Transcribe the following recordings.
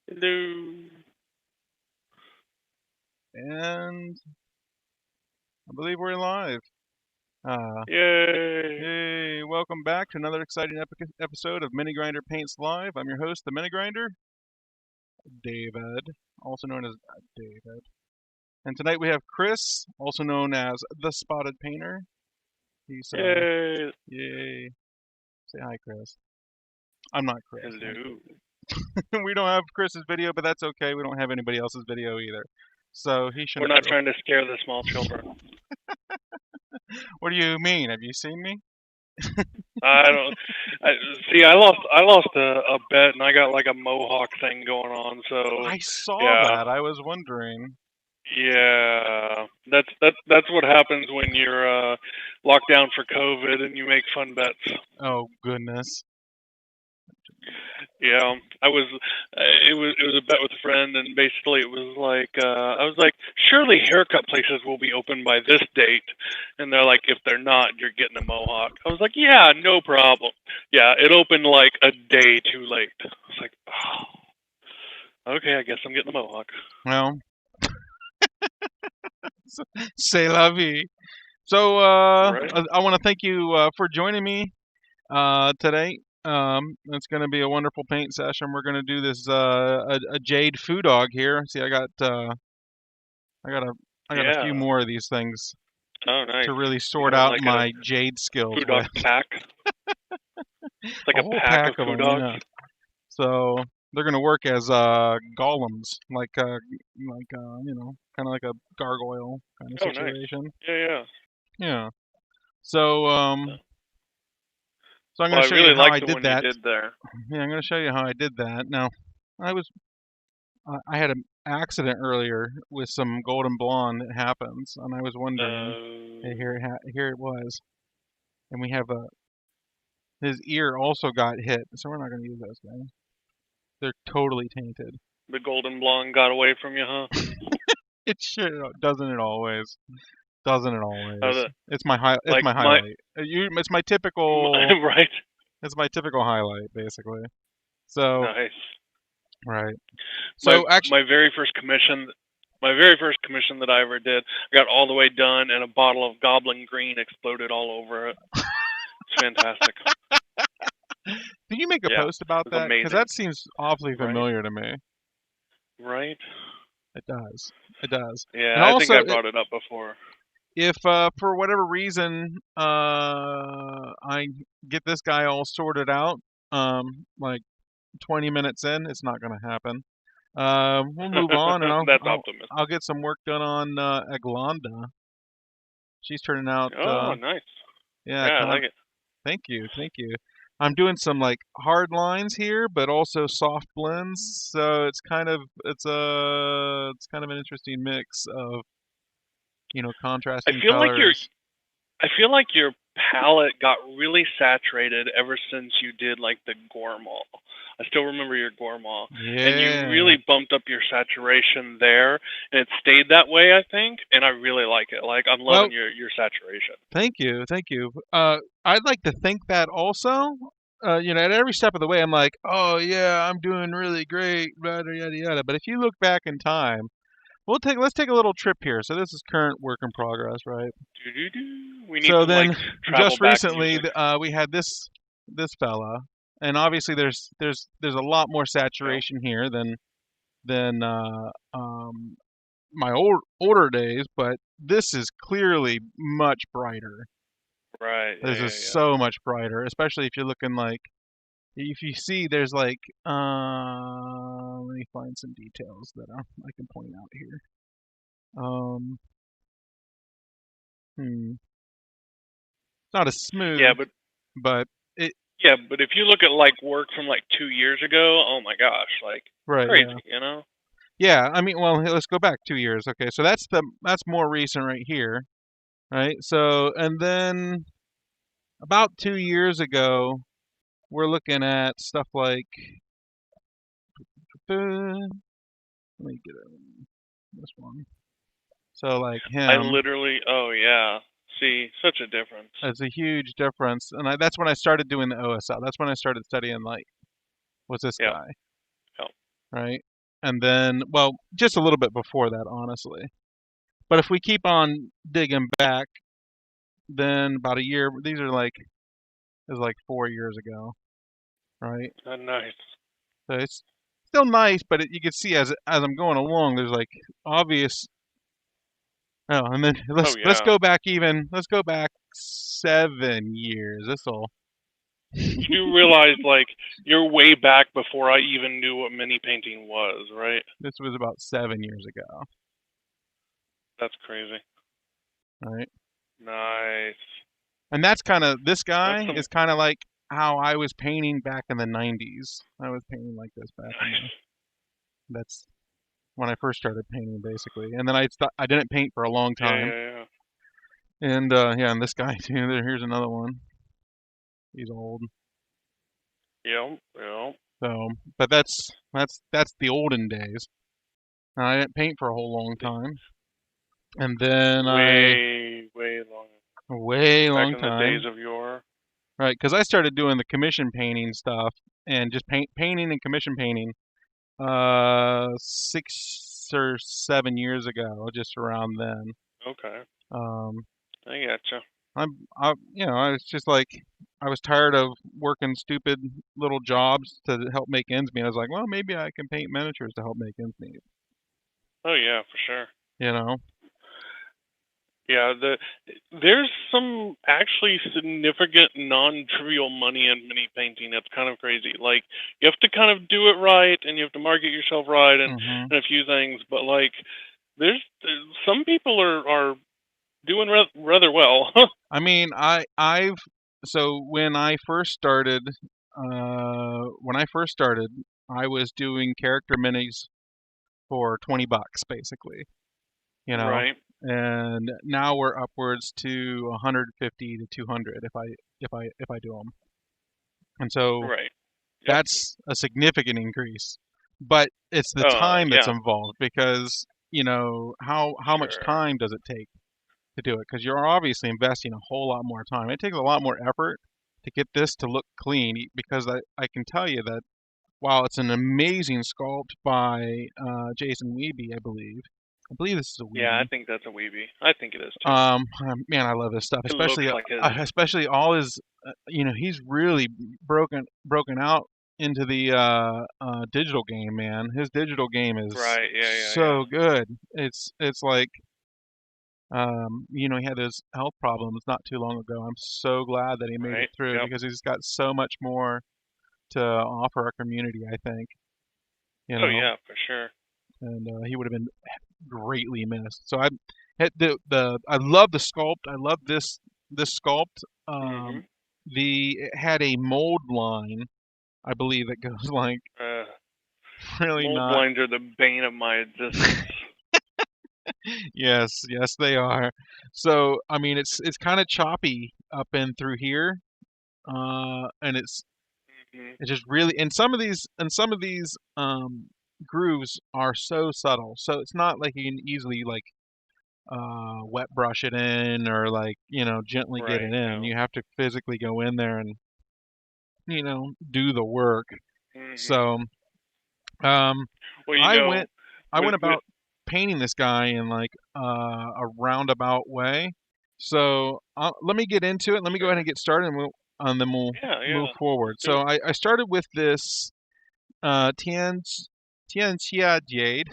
Hello. And I believe we're live. Uh, Yay. Yay! Welcome back to another exciting episode of MiniGrinder Paints Live. I'm your host, the MiniGrinder, David, also known as David. And tonight we have Chris, also known as the Spotted Painter. He's Yay. yay! Say hi, Chris. I'm not Chris. Hello. We don't have Chris's video, but that's okay. We don't have anybody else's video either, so he We're shouldn't not know. trying to scare the small children. What do you mean? Have you seen me? I don't. See. I lost a bet, and I got like a mohawk thing going on. So I saw yeah, that. I was wondering. yeah. That's what happens when you're locked down for COVID and you make fun bets. Oh goodness. Yeah, I was. It was a bet with a friend, and basically it was like I was like, surely haircut places will be open by this date, and they're like, if they're not, you're getting a mohawk. I was like, yeah, no problem. Yeah, it opened like a day too late. I was like, oh, okay, I guess I'm getting the mohawk. Well, c'est la vie. So Right? I want to thank you for joining me today. It's going to be a wonderful paint session. We're going to do this a jade foo dog here. See, I got a I got a few Yeah. more of these things Oh, nice. to really You sort having out like a my jade skills food dog with. pack? It's like A a whole pack pack of of food them, dogs. yeah. So they're going to work as golems, kind of like a gargoyle kind of Oh, nice. situation. Yeah, yeah. Yeah. So So, so I'm well, going I to show you really how like I the did one you that. did there. Yeah, I'm going to show you how I did that. Now, I was I had an accident earlier with some golden blonde that happens, and I was wondering, hey, Uh, here it was, and we have his ear also got hit, so we're not going to use those things. They're totally tainted. The golden blonde got away from you, huh? It should, doesn't it always? Doesn't it Uh, always? the, It's my high. It's like my highlight. It's my typical. right? It's my typical highlight, basically. So Nice. right. My So actually, my very first commission, my very first commission that I ever did, I got all the way done, and a bottle of Goblin Green exploded all over it. It's fantastic. did you make a Yeah, post about it was that? Because amazing. that seems awfully Right? familiar to me. Right? It does. It does. And Yeah, I think also, I brought it up before. if for whatever reason I get this guy all sorted out, like 20 minutes in, it's not going to happen. We'll move on, and That's optimistic. I'll get some work done on Eglanda. She's turning out, Oh, nice. yeah, Yeah, I kind of. like it. Thank you, thank you. I'm doing some like hard lines here, but also soft blends. So it's kind of an interesting mix of I contrasting feel like your colors. I feel like your palette got really saturated ever since you did like the Gormal. I still remember your Gormal, and you Yeah. really bumped up your saturation there, and it stayed that way, I think, and I really like it. Like I'm Well, loving your saturation. thank you, thank you. I'd like to think that also. At every step of the way, I'm like, oh yeah, I'm doing really great, yada yada yada. But if you look back in time, let's take a little trip here. So this is current work in progress, right? Doo-doo-doo. We need So some like then, travel just back recently, music. we had this fella, and obviously there's a lot more Yeah. saturation here than my older days, but this is clearly much brighter. Right. Yeah. This Yeah. is Yeah. so much brighter, especially if you're looking like if you see there's like let me find some details that I can point out here. Um, it's not as Yeah. smooth, But but it yeah. But if you look at like work from like 2 years ago, oh my gosh, like right, crazy, yeah. you know? Yeah, I mean, well, let's go back 2 years. Okay, so that's more recent right here, right? So, and then about 2 years ago, we're looking at stuff like, let me get this one. So, like I him, literally, oh yeah. See, such a difference. it's a huge difference, and that's when I started doing the OSL. That's when I started studying like, what's this Yeah, guy, yeah. right? and then, well, just a little bit before that, honestly. But if we keep on digging back, then about a year. These are like it was like 4 years ago, right? Nice. So it's still nice, but you can see as I'm going along, there's like obvious. Oh, and then Oh let's yeah. go back even. Let's go back 7 years. This'll. You realize like you're way back before I even knew what mini painting was, right? This was about 7 years ago, That's crazy. right? Nice. And that's kind of this That's guy some is kind of like how I was painting back in the 90s. I was painting like this back in nice. that's when I first started painting, basically. And then I didn't paint for a long Yeah, time. yeah, yeah. And yeah, and this guy too. Here's another one. He's old. Yep, yep. So, but that's the olden days. I didn't paint for a whole long time, and then Way, way long. a way Back long in the days time, of yore. right? Because I started doing the commission painting stuff and just painting and commission painting 6 or 7 years ago, just around then. Okay. Um, I gotcha. I was just like, I was tired of working stupid little jobs to help make ends meet. I was like, well, maybe I can paint miniatures to help make ends meet. Oh yeah, for sure. You know? Yeah, there's some actually significant non-trivial money in mini painting. That's kind of crazy. Like you have to kind of do it right, and you have to market yourself right, Hmm. and a few things. But like, there's some people are doing rather well. I mean, I've so when I first started, I was doing character minis for $20 basically, you know, Right, and now we're upwards to 150 to 200 if I do them, and so right. Yep. that's a significant increase. But it's the time that's Yeah, involved because how much sure. time does it take to do it? Because you're obviously investing a whole lot more time. It takes a lot more effort to get this to look clean because I can tell you that while it's an amazing sculpt by Jason Weeby, I believe this is a Yeah, I Weeby. think that's a weeby. I think it is too. Man, I love his stuff, It looks especially like his. especially all his. He's really broken out into the digital game, man. His digital game is Right. Yeah. Yeah. Yeah. so good. It's like he had his health problems not too long ago. I'm so glad that he made it Right. through Yep. because he's got so much more to offer our community, I think, you Oh know, yeah, for sure. and he would have been greatly missed. So I had I love the sculpt. I love this sculpt. Um, Mhm. it had a mold line, I believe, that goes like Uh, really mold not. lines are the bane of my existence. Yes, yes, they are. So I mean, it's kind of choppy up and through here, and Mhm. it's just really and some of these grooves are so subtle, so it's not like you can easily like wet brush it in or like gently get it Right. in. No. You have to physically go in there and do the work. Mhm. So um, Well, I went I with went with about painting this guy in like a roundabout way. So let me get into it. Let me go ahead and sure. get started, and then we'll Yeah. move Yeah. forward. Let's do So it. I started with this Tianxia jade.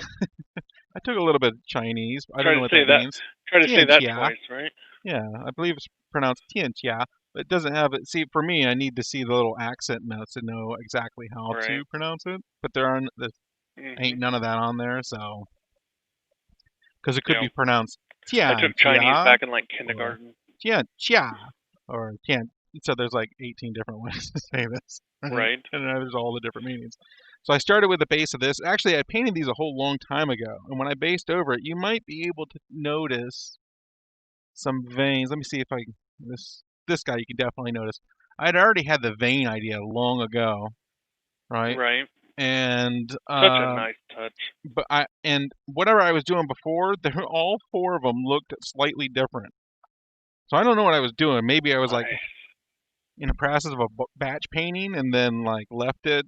I took a little bit of Chinese. I don't Try know to what say that that. means. Try to say that Tianxia. twice, right? Yeah, I believe it's pronounced Tianxia. But it doesn't have it. See, for me, I need to see the little accent notes to know exactly how Right. to pronounce it. But there ain't Mhm. none of that on there, so because it could Yeah. be pronounced I took Chinese Tianxia back in like or kindergarten. Tianxia or Tian. So there's like 18 different ways to say this, right? Right. And there's all the different meanings. So I started with the base of this. Actually, I painted these a whole long time ago, and when I based over it, you might be able to notice some veins. Let me see if I this guy you can definitely notice. I had already had the vein idea long ago, right? Right. And Such a nice touch. whatever I was doing before, all four of them looked slightly different. So I don't know what I was doing. Maybe I was like Nice. in a process of a batch painting and then like left it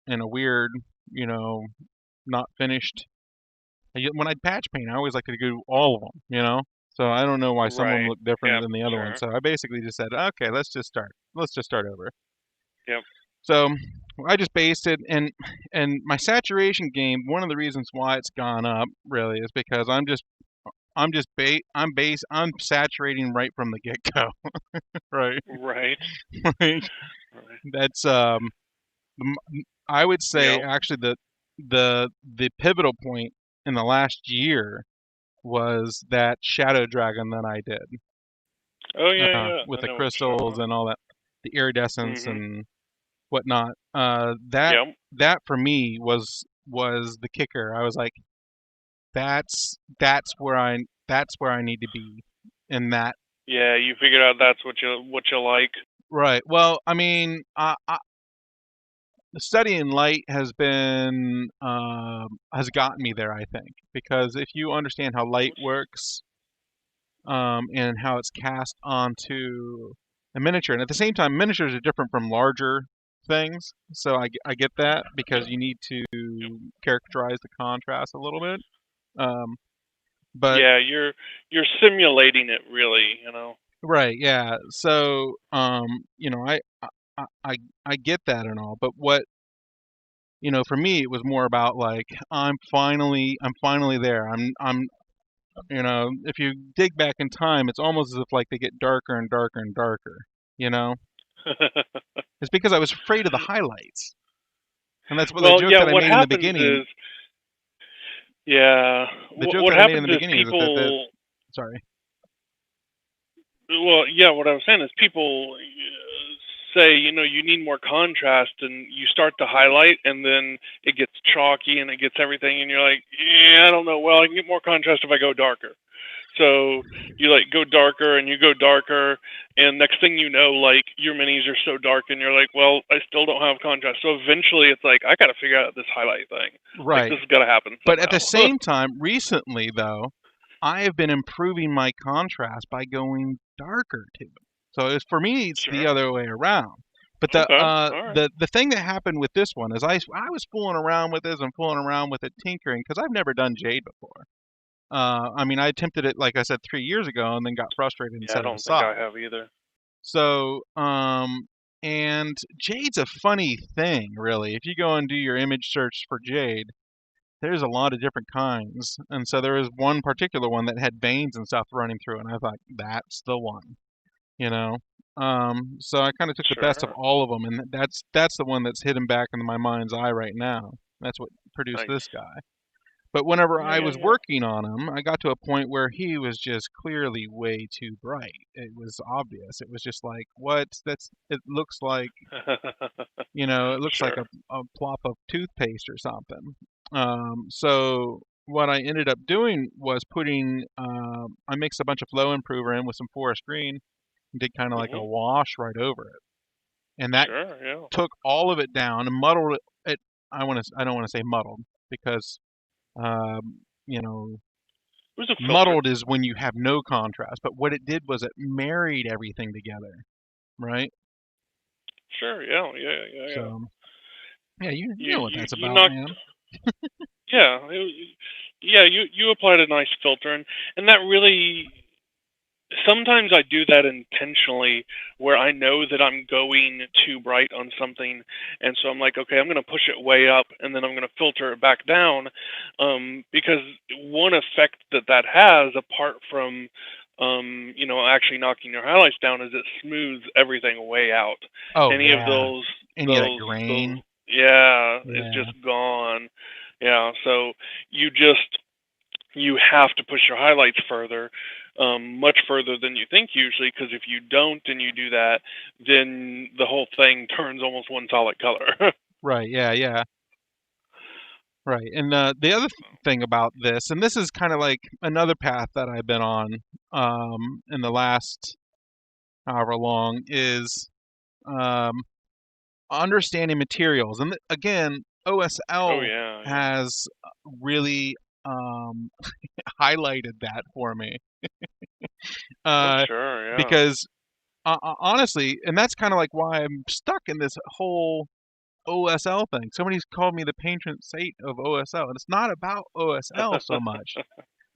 in a weird, you know, not finished. When I'd patch paint, I always like to do all of them, you know. So I don't know why some of them Right. look different Yep. than the other one. Sure. So I basically just said, okay, let's just start. Let's just start over. Yep. So I just based it, and my saturation game. One of the reasons why it's gone up really is because I'm saturating right from the get go. Right. Right. Like, Right. that's I would say Yep. actually the pivotal point in the last year was that shadow dragon that I did Oh yeah, yeah. with I the know what you're talking crystals about. and all that, the iridescence Mhm. and whatnot. That Yep. that for me was the kicker. I was like, that's where I need to be in that. Yeah, you figured out that's what you like. Right. Well, I mean, the studying light has gotten me there, I think, because if you understand how light works, and how it's cast onto a miniature, and at the same time, miniatures are different from larger things, so I get that because Yep. you need to Yep. characterize the contrast a little bit. Um, but Yeah, you're simulating it really, you know. right, yeah. So, I get that and all, but for me, it was more about like I'm finally there. If you dig back in time, it's almost as if like they get darker and darker and darker. You know, it's because I was afraid of the highlights, and that's what the Well, joke yeah, that I what made in the happens beginning. is yeah, The joke what that I made in happens the is beginning is that people sorry. well, yeah, what I was saying is people say, you know, you need more contrast, and you start to highlight, and then it gets chalky and it gets everything, and you're like, yeah, I don't know. Well, I can get more contrast if I go darker. So you like go darker and you go darker, and next thing you know, like your minis are so dark, and you're like, well, I still don't have contrast. So eventually, it's like I got to figure out this highlight thing. Like Right, this has got to happen but at the somehow. same time, recently though, I have been improving my contrast by going darker too. So for me, it's the Sure. other way around. But the Okay. uh, All right. the the thing that happened with this one is I was fooling around with this and fooling around with it, tinkering because I've never done jade before. I mean, I attempted it like I said 3 years ago and then got frustrated and Yeah, I set it don't think I aside. have either. So, and jade's a funny thing, really. If you go and do your image search for jade, there's a lot of different kinds. And so there was one particular one that had veins and stuff running through it, and I thought, that's the one, you know? So I kind of took the best of Sure. all of them, and that's the one that's hidden back into my mind's eye right now. That's what produced Nice. this guy. But whenever Yeah, I yeah, was yeah. working on him, I got to a point where he was just clearly way too bright. It was obvious. It was just like, what? It looks like, it looks like Sure. a plop of toothpaste or something. So what I ended up doing was I mixed a bunch of flow improver in with some forest green and did kind of like a Mhm. wash right over it. And that Sure. Yeah. took all of it down and muddled it. I don't want to say muddled because, um, you know, It was a filter. muddled is when you have no contrast. But what it did was it married everything together, right? Sure. Yeah. Yeah. Yeah. Yeah. So yeah, you You know what you that's you about, knocked. man. Yeah. Yeah. You applied a nice filter, and that really. Sometimes I do that intentionally, where I know that I'm going too bright on something, and so I'm like, okay, I'm going to push it way up, and then I'm going to filter it back down, because one effect that has, apart from, actually knocking your highlights down, is it smooths everything way out. Oh Any of yeah, any of that those, grain. yeah, is Yeah. just gone. Yeah, so you just you have to push your highlights further, much further than you think usually, because if you don't and you do that, then the whole thing turns almost one solid color. Right. Yeah. Yeah. Right. And the other thing about this, and this is kind of like another path that I've been on, in the last however long, is um, understanding materials. And again, Oh OSL yeah, yeah. has really um, highlighted that for me, Oh uh, sure, yeah. because honestly, and that's kind of like why I'm stuck in this whole OSL thing. Somebody's called me the patron saint of OSL, and it's not about OSL so much.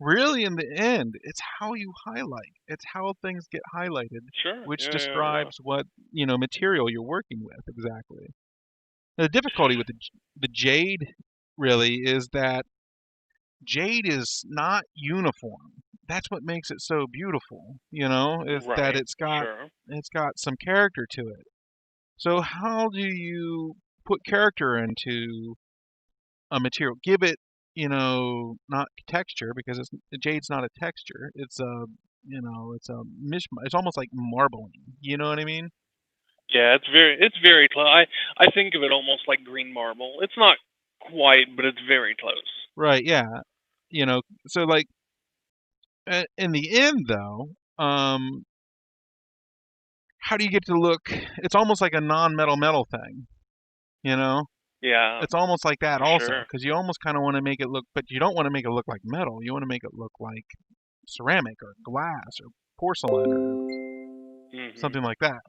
Really, in the end, it's how you highlight. It's how things get highlighted, Sure. which Yeah. Yeah. Yeah. describes what material you're working with exactly. The difficulty with the jade really is that jade is not uniform. That's what makes it so beautiful, is that Right. Sure. it's got some character to it. So how do you put character into a material? Give it, not texture because jade's not a texture. It's a mishmash. It's almost like marbling. You know what I mean? Yeah. It's very close. I think of it almost like green marble. It's not quite, but it's very close. Right, yeah. So like in the end though, how do you get to look? It's almost like a non-metal metal thing, you know? Yeah. It's almost like that For also, sure. because you almost kind of want to make it look, but you don't want to make it look like metal. You want to make it look like ceramic or glass or porcelain or Hmm. something like that.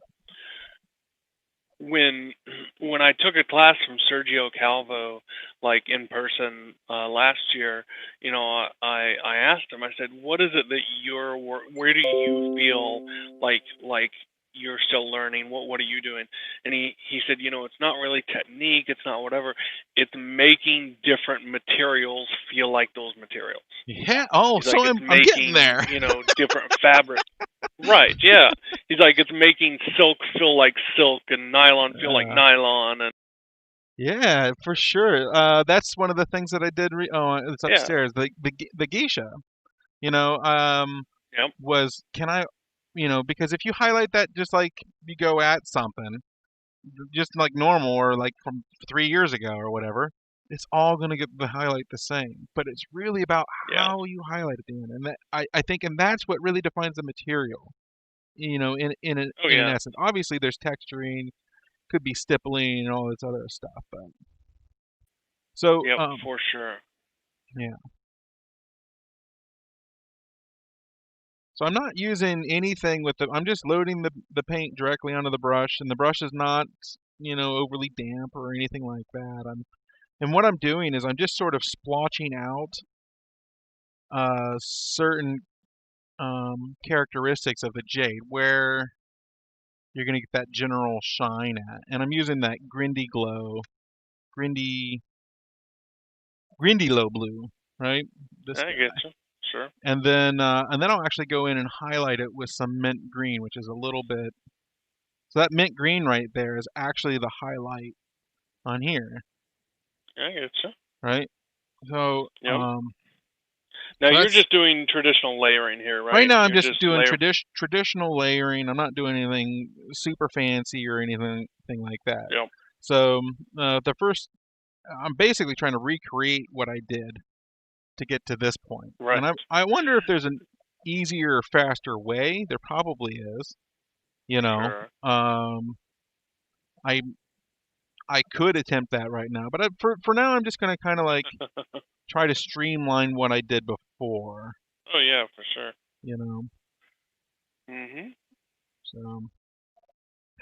when when I took a class from Sergio Calvo, like in person last year, I asked him. I said, "What is it that where do you feel like you're still learning? What are you doing?" And he said, "It's not really technique. It's not whatever. It's making different materials feel like those materials." Yeah. Oh, He's like, so "It's I'm getting making there. different fabric." Right, yeah. He's like, it's making silk feel like silk and nylon feel like Uh, nylon, and yeah, for sure. That's one of the things that I did. Oh, it's yeah, upstairs. The geisha. You know, um, yep, was can I, because if you highlight that just like you go at something, just like normal or like from 3 years ago or whatever, it's all going to get the highlight the same. But it's really about yeah. how you highlight at the end, and I think, and that's what really defines the material. Oh In an yeah, essence, obviously there's texturing, could be stippling and all this other stuff, but so yep, for sure. yeah. So I'm not using anything with I'm just loading the paint directly onto the brush, and the brush is not, overly damp or anything like that. And what I'm doing is I'm just sort of splotching out certain characteristics of the jade where you're going to get that general shine at. And I'm using that grindy, grindy low blue, right? This I get guy. you. Sure. And then I'll actually go in and highlight it with some mint green, which is a little bit. So that mint green right there is actually the highlight on here, I get you. right? So, Yep. Now so you're that's just doing traditional layering here, right right? now. I'm You're just just doing layer. traditional layering. I'm not doing anything super fancy or anything like that. Yep. So the first, I'm basically trying to recreate what I did to get to this point, Right. and I wonder if there's an easier, faster way. There probably is. You know, Sure. um, I I could attempt that right now, but for now, I'm just gonna kind of like try to streamline what I did before. Oh yeah, for sure. You know, Mhm. so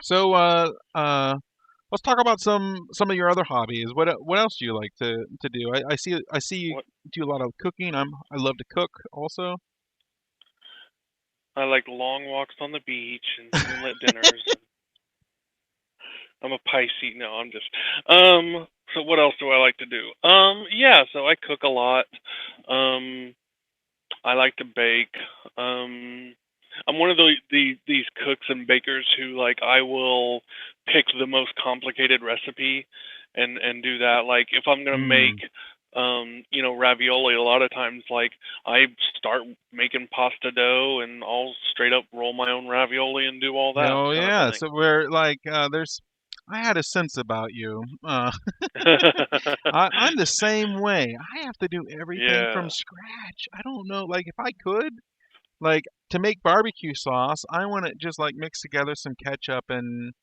so let's talk about some of your other hobbies. What else do you like to do? I see you What do a lot of cooking. I love to cook also. I like long walks on the beach and moonlit dinners. I'm a Pisces. No, I'm just. So what else do I like to do? Yeah. So I cook a lot. Um. I like to bake. Um, I'm one of these cooks and bakers who like I will pick the most complicated recipe and do that. Like if I'm gonna make Hmm. ravioli, a lot of times like I start making pasta dough and I'll straight up roll my own ravioli and do all that Oh kind of yeah. thing. So we're like there's I had a sense about you. I'm the same way. I have to do everything from Yeah. scratch. I don't know. Like if I could, like to make barbecue sauce, I want to just like mix together some ketchup and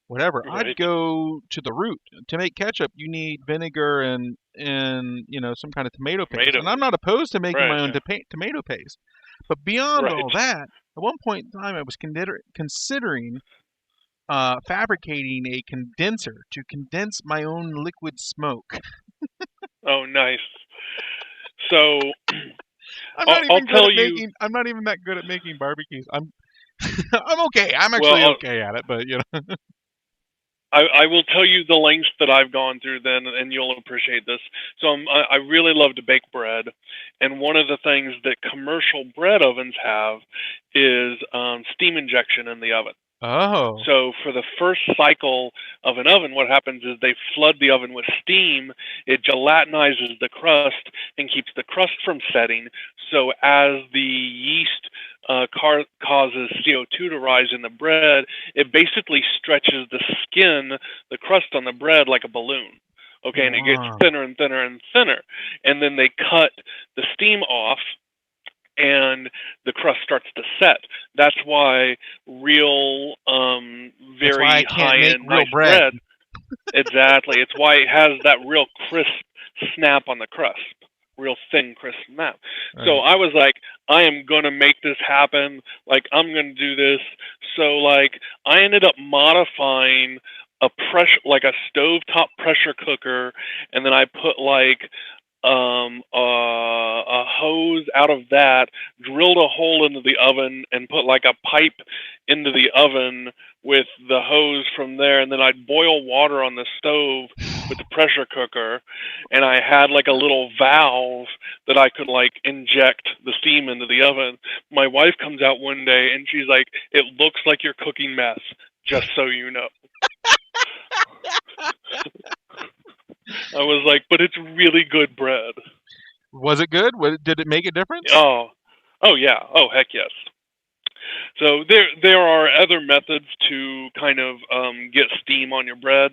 whatever. I'd Right. go to the root. To make ketchup, you need vinegar and some kind of tomato paste. And I'm Tomatoes. not opposed to making Right. my own Yeah. tomato paste. But beyond Right. all that, at one point in time, I was considering fabricating a condenser to condense my own liquid smoke. Oh, nice. So I'm I'll, not I'll even good tell at you. making. I'm not even that good at making barbecues. I'm okay. I'm Well, actually okay at it, but you know. I will tell you the lengths that I've gone through then, and you'll appreciate this. So I really love to bake bread, and one of the things that commercial bread ovens have is steam injection in the oven. Oh. So for the first cycle of an oven, what happens is they flood the oven with steam. It gelatinizes the crust and keeps the crust from setting. So as the yeast causes CO2 to rise in the bread, it basically stretches the skin, the crust on the bread, like a balloon. Okay, and it gets Wow. thinner and thinner and thinner. And then they cut the steam off and the crust starts to set. That's why real, That's why I very can't high make end, real nice bread. bread. Exactly. It's why it has that real crisp snap on the crust, real thin, crisp snap. So Right. I was like, I am gonna make this happen. Like I'm gonna do this. So like I ended up modifying a like a stovetop pressure cooker, and then I put like a hose out of that, drilled a hole into the oven, and put like a pipe into the oven with the hose from there, and then I'd boil water on the stove with the pressure cooker, and I had like a little valve that I could like inject the steam into the oven. My wife comes out one day and she's like, "It looks like you're cooking mess, just so you know." I was like, "But it's really good bread." Was it good? Did it make a difference? Oh, oh yeah. Oh heck yes. So there are other methods to kind of get steam on your bread,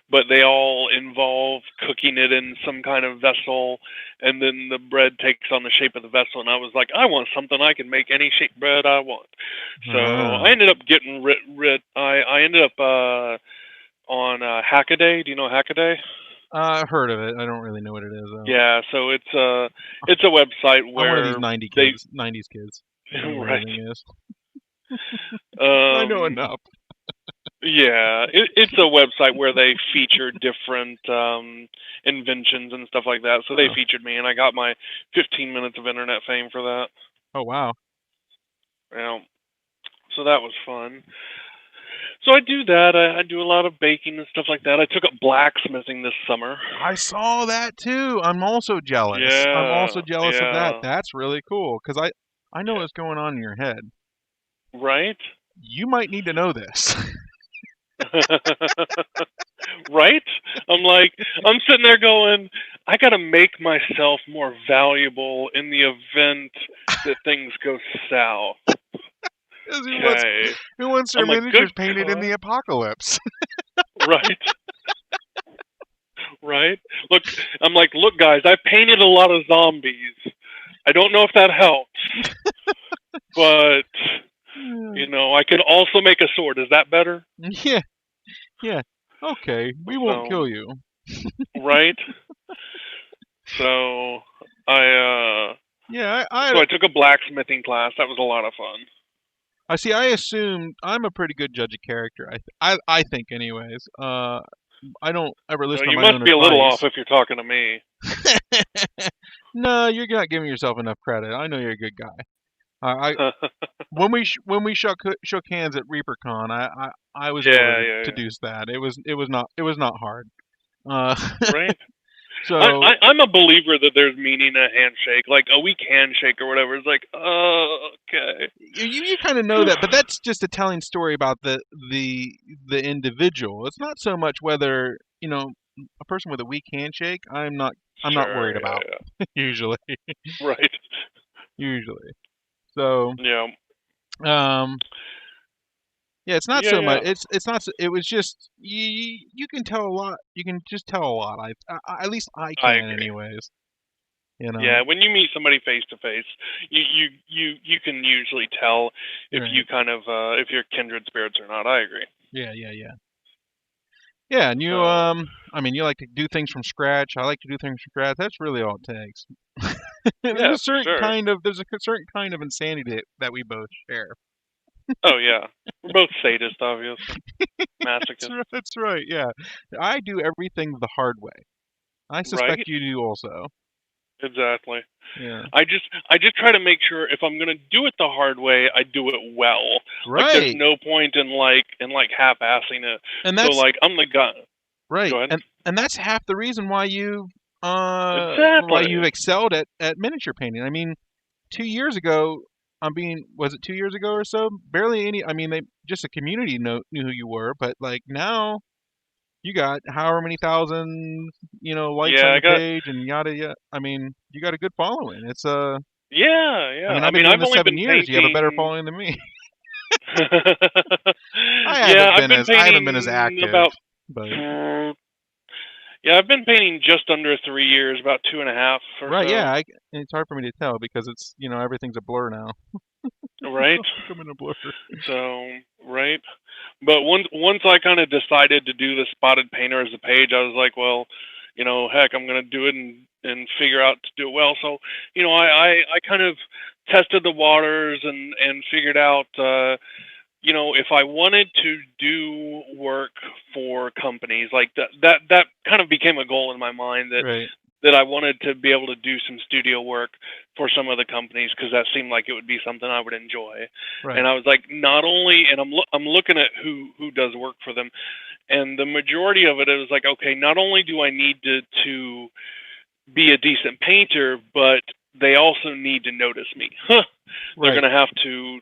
but they all involve cooking it in some kind of vessel, and then the bread takes on the shape of the vessel. And I was like, I want something I can make any shape bread I want. So I Ah. ended up getting I ended up on Hackaday. Do you know Hackaday? I've heard of it. I don't really know what it is though. Yeah. So it's a website I'm one of these where 90s kids. I don't know what right. anything is. I know Um, enough. Yeah, it's a website where they feature different inventions and stuff like that. So they Oh. featured me, and I got my 15 minutes of internet fame for that. Oh wow. Yeah, so that was fun. So I do that. I do a lot of baking and stuff like that. I took up blacksmithing this summer. I saw that too. I'm also jealous. I'm also Yeah, jealous of that. yeah, That's really cool because I know what's going on in your head. right, You might need to know this. right. I'm sitting there going, I got to make myself more valuable in the event that things go south. 'Cause Okay. who wants their I'm like, good miniatures painted in God. the apocalypse? Right, right. Look, I'm like, look, guys, I painted a lot of zombies. I don't know if that helps, but, I could also make a sword. Is that better? Yeah, yeah. Okay, we won't So, kill you. right. So, I, Yeah, so I took a blacksmithing class. That was a lot of fun. I see. I assume I'm a pretty good judge of character. I think, anyways. I don't ever listen to You my must own be a little off advice. if you're talking to me. No, you're not giving yourself enough credit. I know you're a good guy. I when we shook hands at ReaperCon, I was able Yeah, yeah, to yeah. deduce that it was not hard. Uh, Right. so I'm a believer that there's meaning in a handshake, like a weak handshake or whatever. It's like, oh, okay. you kind of know that, but that's just a telling story about the individual. It's not so much whether a person with a weak handshake. I'm not worried Sure, about yeah, usually. yeah. Right. Usually. So Yeah. um yeah, it's not Yeah, so much. yeah. It's not. It was just you can tell a lot. You can just tell a lot. At least I I can, agree. anyways. You know. Yeah, when you meet somebody face to face, you can usually tell if Right. you kind of if you're kindred spirits or not. I agree. Yeah. Yeah. Yeah. Yeah. And you So, I mean, you like to do things from scratch. I like to do things from scratch. That's really all it takes. yeah, for sure. There's a certain kind of insanity that we both share. Oh yeah, we're both sadists, obviously, masochists, That's right. Yeah, I do everything the hard way. I suspect right? you do also. Exactly. Yeah. I just try to make sure if I'm gonna do it the hard way, I do it well. Like there's Right. no point in like half-assing it. And So that's like I'm the guy. right. Go ahead. And that's half the reason why you've Exactly. excelled at miniature painting. I mean, 2 years ago, was it 2 years ago or so? Barely any. I mean, they just a community knew who you were, but like now you got however many thousand, likes on Yeah, I your got. page and yada yada. I mean, you got a good following. Yeah, I yeah. mean, I I've been mean, doing I've this only seven been years. You have a better painting. following than me. Yeah, I've been I haven't been as painting active, about. but Yeah, I've been painting just under 3 years, about 2.5 or right, so. yeah. It's hard for me to tell because it's everything's a blur now. It's Right. all becoming a blur. So right. But once I kind of decided to do the spotted painter as a page, I was like, well, heck, I'm gonna do it and figure out to do it well. So, I kind of tested the waters and figured out, if I wanted to do work for companies like that kind of became a goal in my mind Right, that I wanted to be able to do some studio work for some of the companies because that seemed like it would be something I would enjoy. right, And I was like, not only, and I'm looking at who does work for them, and the majority of it is like, okay, not only do I need to be a decent painter, but they also need to notice me. They're right. going to have to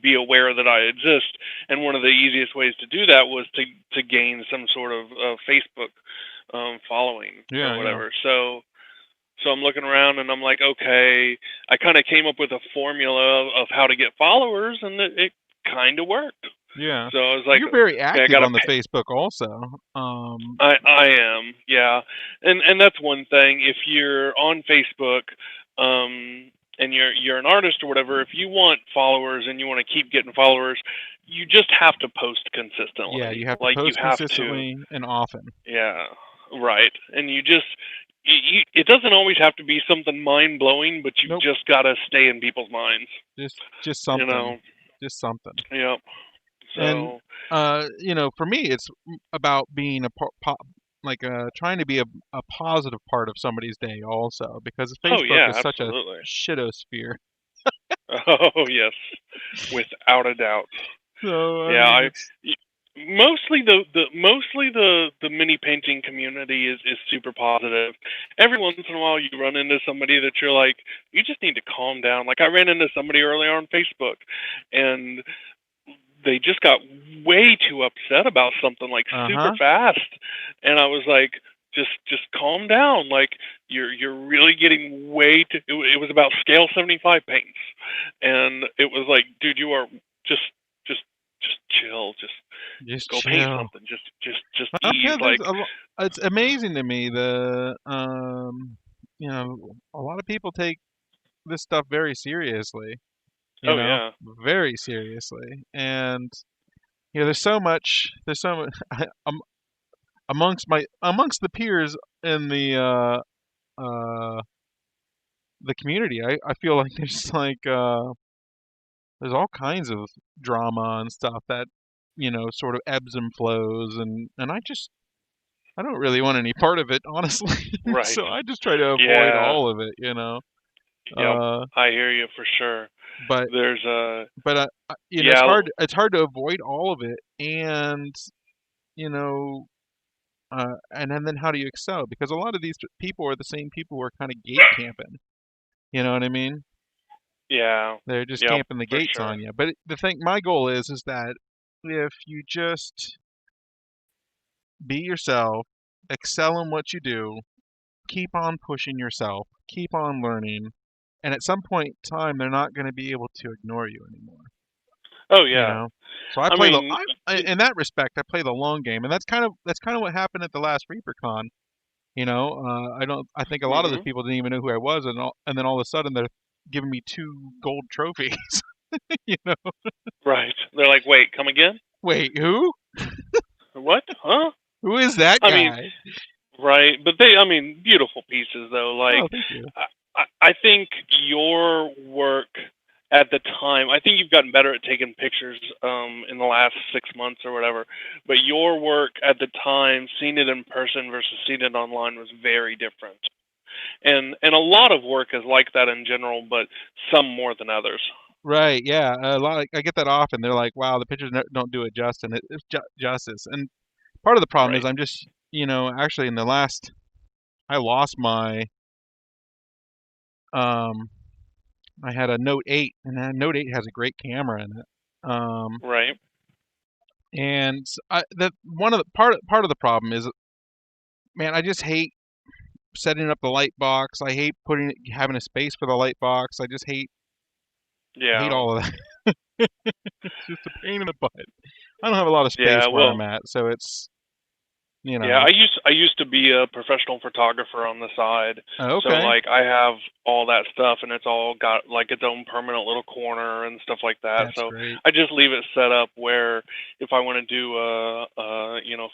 be aware that I exist, and one of the easiest ways to do that was to gain some sort of Facebook following or Yeah, yeah, whatever. So I'm looking around and I'm like, okay, I kind of came up with a formula of how to get followers, and it kind of worked. yeah. So I was like, You're very okay, I active got to on the Facebook also. I am, yeah, and that's one thing. If you're on Facebook, and you're an artist or whatever, if you want followers and you want to keep getting followers, you just have to post Yeah, consistently. you have to Like you post have to, consistently and often. yeah, right. And it doesn't always have to be something mind blowing, but you've Nope, just got to stay in people's minds. just You something, know, just something. yep. And So, for me, it's about being trying to be a positive part of somebody's day also because oh Facebook yeah, is such a absolutely. shitosphere. Oh yes, without a doubt. So I Yeah, mean, it's mostly the mini painting community is super positive. Every once in a while, you run into somebody that you're like, you just need to calm down. Like I ran into somebody earlier on Facebook, and they just got way too upset about something like super uh-huh. fast, and I was like, just calm down. Like you're really getting way too. It was about scale 75 paints, and it was like, dude, you are just just just chill. Just Just go paint chill. something. Just Yeah, ease. Like, it's amazing to me a lot of people take this stuff very seriously, oh yeah, very seriously. And there's so much amongst the peers in the community. I feel like there's all kinds of drama and stuff that sort of ebbs and flows, and I don't really want any part of it, honestly. right. So I just try to avoid Yeah. all of it. Yep. Uh, I hear you for sure. but There's it's yeah. hard to avoid all of it, and you know, and then how do you excel? Because a lot of these people are the same people who are kind of gate camping. You know what I mean? Yeah. They're just Yep. camping the For gates sure. on you. But my goal is that if you just be yourself, excel in what you do, keep on pushing yourself, keep on learning, and at some point in time, they're not going to be able to ignore you anymore. Oh You yeah. know, so I I play mean, in that respect, I play the long game, and that's kind of what happened at the last ReaperCon. I think a lot of those mhm. people didn't even know who I was, and then all of a sudden they're giving me two gold trophies. you know, Right. They're like, wait, come again? wait, who? What? Huh? Who is that I mean, guy? right. But I mean, beautiful pieces though. Like, Oh, thank you. I think your work at the time, I think you've gotten better at taking pictures in the last 6 months or whatever. But your work at the time, seeing it in person versus seeing it online, was very different. And a lot of work is like that in general, but some more than others. Right, yeah. A lot. I get that often. They're like, "Wow, the pictures don't do it justice." And part of the problem is Right. I'm just, actually in the last, I lost my, um, I had a Note 8, and that Note 8 has a great camera in it. Right. And the one of the part of the problem is, man, I just hate setting up the light box. I hate having a space for the light box. I just hate Yeah. all of that. It's just a pain in the butt. I don't have a lot of space Yeah. where I'm Well. at, so it's, you Yeah. know. I used to be a professional photographer on the side, so Okay, like I have all that stuff, and it's all got like its own permanent little corner and stuff like that. that's So great. I just leave it set up where if I want to do a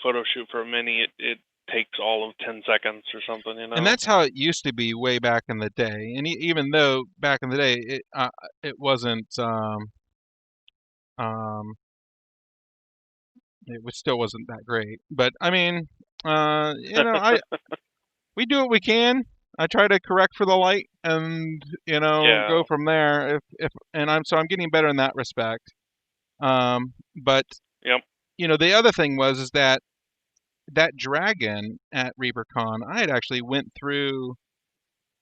photo shoot for a mini, it takes all of 10 seconds or something. And that's how it used to be way back in the day. And even though back in the day it wasn't, um, still wasn't that great. But I mean, I we do what we can. I try to correct for the light and, Yeah. go from there. If and I'm getting better in that respect. But Yep. the other thing is that dragon at ReaperCon, I had actually went through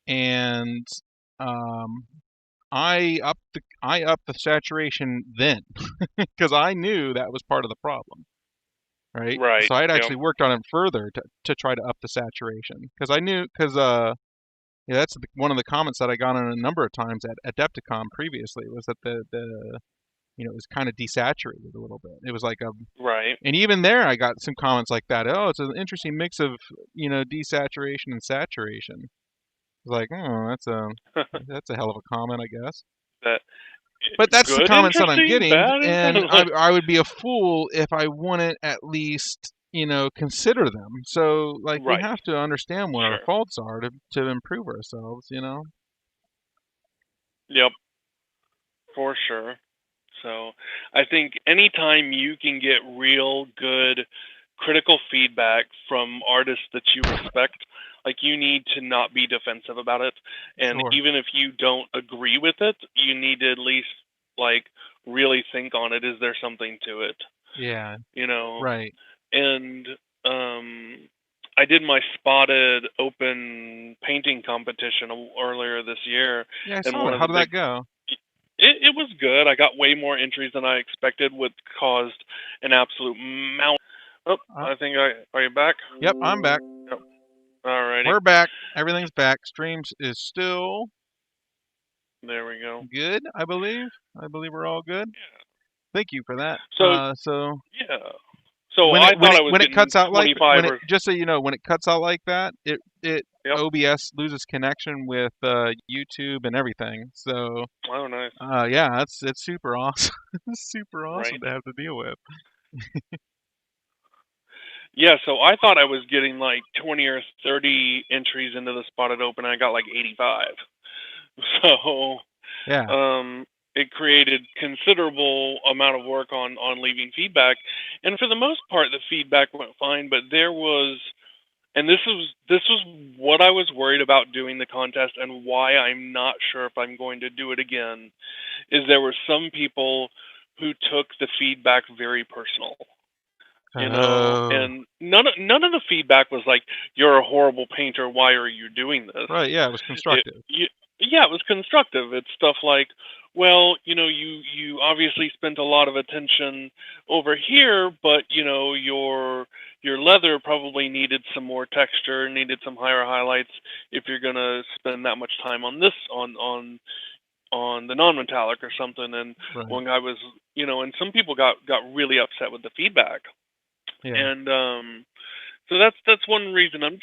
and, um, I upped the saturation then because I knew that was part of the problem, right? Right. So I'd Yep. actually worked on it further to try to up the saturation because I knew because yeah, that's one of the comments that I got on a number of times at Adepticon previously was that the it was kind of desaturated a little bit. It was like a Right. And even there I got some comments like that. Oh, it's an interesting mix of desaturation and saturation. It's like, oh, that's a hell of a comment, I guess. That But that's the good, comments that I'm interesting, getting, bad, and like I would be a fool if I wouldn't at least, consider them. So, like, we right. have to understand what our Sure. faults are to improve ourselves. Yep. For sure. So I think anytime you can get real good critical feedback from artists that you respect, like you need to not be defensive about it. And Sure. even if you don't agree with it, you need to at least like really think on it. Is there something to it? Yeah. You know? Right. And um I did my spotted open painting competition earlier this year, Yeah, I and saw one that. of How the did big that go? it was good. I got way more entries than I expected, which caused an absolute mount. Oh, Uh, I think are you back? yep, I'm back. Yep. Alrighty. We're back. Everything's back. Streams is still There we go. good, I believe. I believe we're all good. Thank you for that. So So yeah. So when I it when thought it I was when it getting cuts out like 25 when it or just so you know when it cuts out like that, it yep. OBS loses connection with YouTube and everything. So Oh, nice. yeah, it's super awesome. It's super awesome Right. to have to deal with. Yeah. So I thought I was getting like 20 or 30 entries into the spotted open. And I got like 85. So Yeah. um, it created considerable amount of work on leaving feedback, and for the most part, the feedback went fine. But there was, and this was what I was worried about doing the contest, and why I'm not sure if I'm going to do it again. Is there were some people who took the feedback very personal. Oh, And none of the feedback was like, "You're a horrible painter. Why are you doing this?" right. Yeah, it was it, constructive. you, yeah, it was constructive. It's stuff like, well, you obviously spent a lot of attention over here, but your leather probably needed some more texture, needed some higher highlights if you're gonna spend that much time on this on the non-metallic or something. And Right. one guy was, and some people got really upset with the feedback, Yeah. and so that's one reason I'm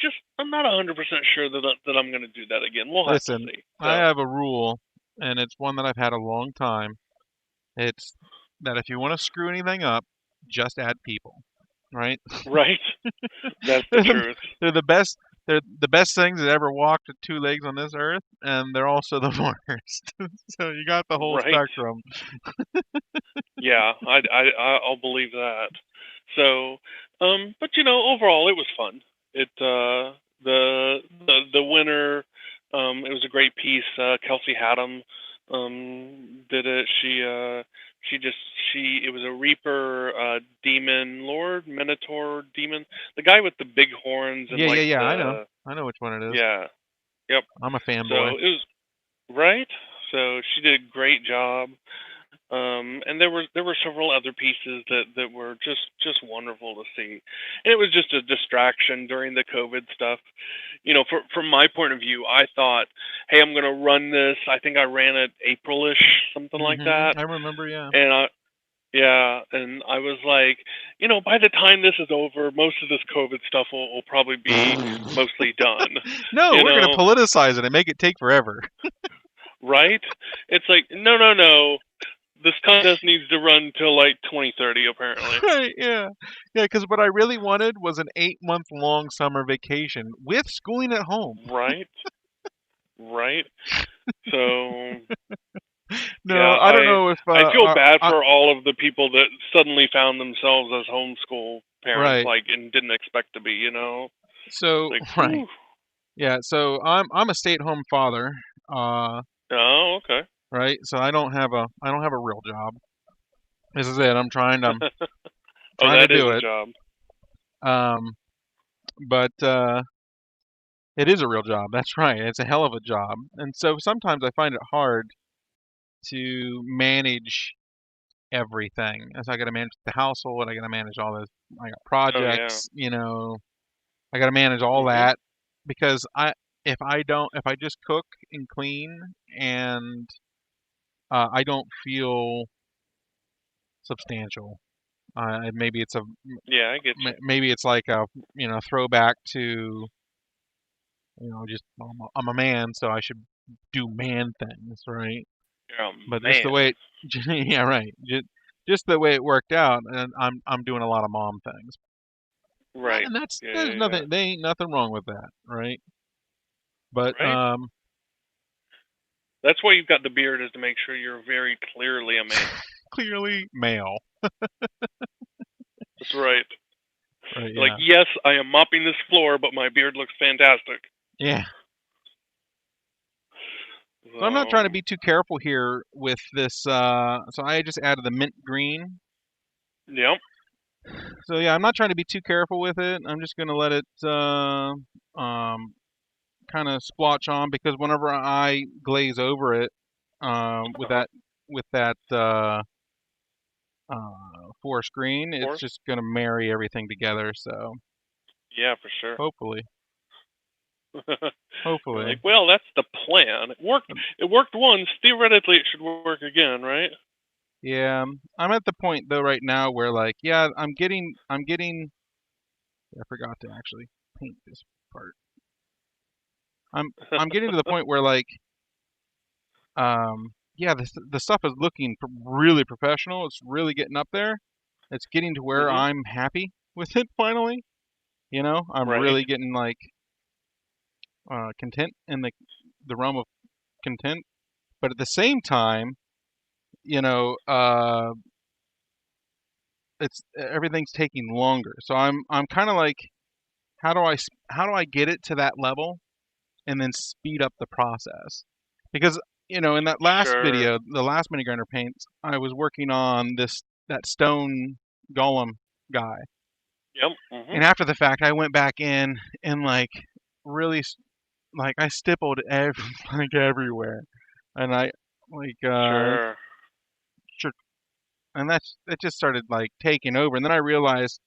not 100% sure that I'm going to do that again. We'll have to Listen, see. I So have a rule, and it's one that I've had a long time. It's that if you want to screw anything up, just add people, right? right, that's the They're the, truth. they're the best. they're the best things that ever walked with two legs on this earth, and they're also the worst. So you got the whole Right. spectrum. Yeah, I'll believe that. So, but overall it was fun. The winner, it was a great piece. Kelsey Haddam, did it. She just it was a Reaper, demon lord, Minotaur demon, the guy with the big horns and Yeah, yeah, like yeah. I know. the I know which one it is. yeah, yep. I'm a fanboy. So it was right. So she did a great job. And there were several other pieces that were just wonderful to see, and it was just a distraction during the COVID stuff. From my point of view, I thought, hey, I'm gonna run this. I think I ran it Aprilish, something like that, I remember. Yeah. and and I was like, by the time this is over, most of this COVID stuff will probably be mostly done. No, You we're gonna know, politicize it and make it take forever. right? It's like, no, no, no. This contest needs to run till like 2030, apparently. Right? Yeah. Yeah. Because what I really wanted was an 8-month long summer vacation with schooling at home. Right? Right? So, No, yeah, I don't know if I feel bad I, for all of the people that suddenly found themselves as homeschool parents, right. like, and didn't expect to be. So Like, right. whew. Yeah. So I'm a stay-at-home father. Uh, Oh, okay. right. So I don't have a real job. This is it. I'm Oh, trying to that is do a it. job. Um, but it is a real job. That's right. It's a hell of a job. And so sometimes I find it hard to manage everything. As I got to manage the household, I got to manage all this. I got Oh, yeah. projects, I got to manage all Hmm. that because if I just cook and clean and I don't feel substantial. Maybe it's Yeah, I get you. maybe it's like a throwback to just I'm a man, so I should do man things, right? You're a But just the man. way, yeah, right. Just the way it worked out, and I'm doing a lot of mom things, Right. and Yeah, there's yeah, yeah. nothing, there ain't nothing wrong with that, right? But Right? That's why you've got the beard, is to make sure you're very clearly a man. clearly male, That's right. right? Like, Yeah, yes, I am mopping this floor, but my beard looks fantastic. yeah. So I'm not trying to So, be too careful here with this. So I just added the mint green. yep. So yeah, I'm not trying to be too careful with it. I'm just gonna let it kind of splotch on because whenever I glaze over it with Uh-huh. that forest green, it's Fourth? just gonna marry everything together. So Yeah, for sure. hopefully, You're hopefully, like, well, that's the plan. It worked. It worked once. Theoretically, it should work again, right? yeah. I'm at the point though right now where like, yeah, I'm getting. I forgot to actually paint this part. I'm I'm getting to the point where like, yeah, the stuff is looking really professional. It's really getting up there. It's getting to where Mhm. I'm happy with it finally. I'm Right. really getting like content in the realm of content. But at the same time, you know, uh, it's everything's taking longer. So I'm kind of like, how do I get it to that level and then speed up the process? Because in that last Sure. video, the last MiniGrinder Paints, I was working on that stone golem guy, Yep. Mhm. and after the fact, I went back in and like really like I stippled like everywhere, and I like Sure. sure, and it just started like taking over, and then I realized,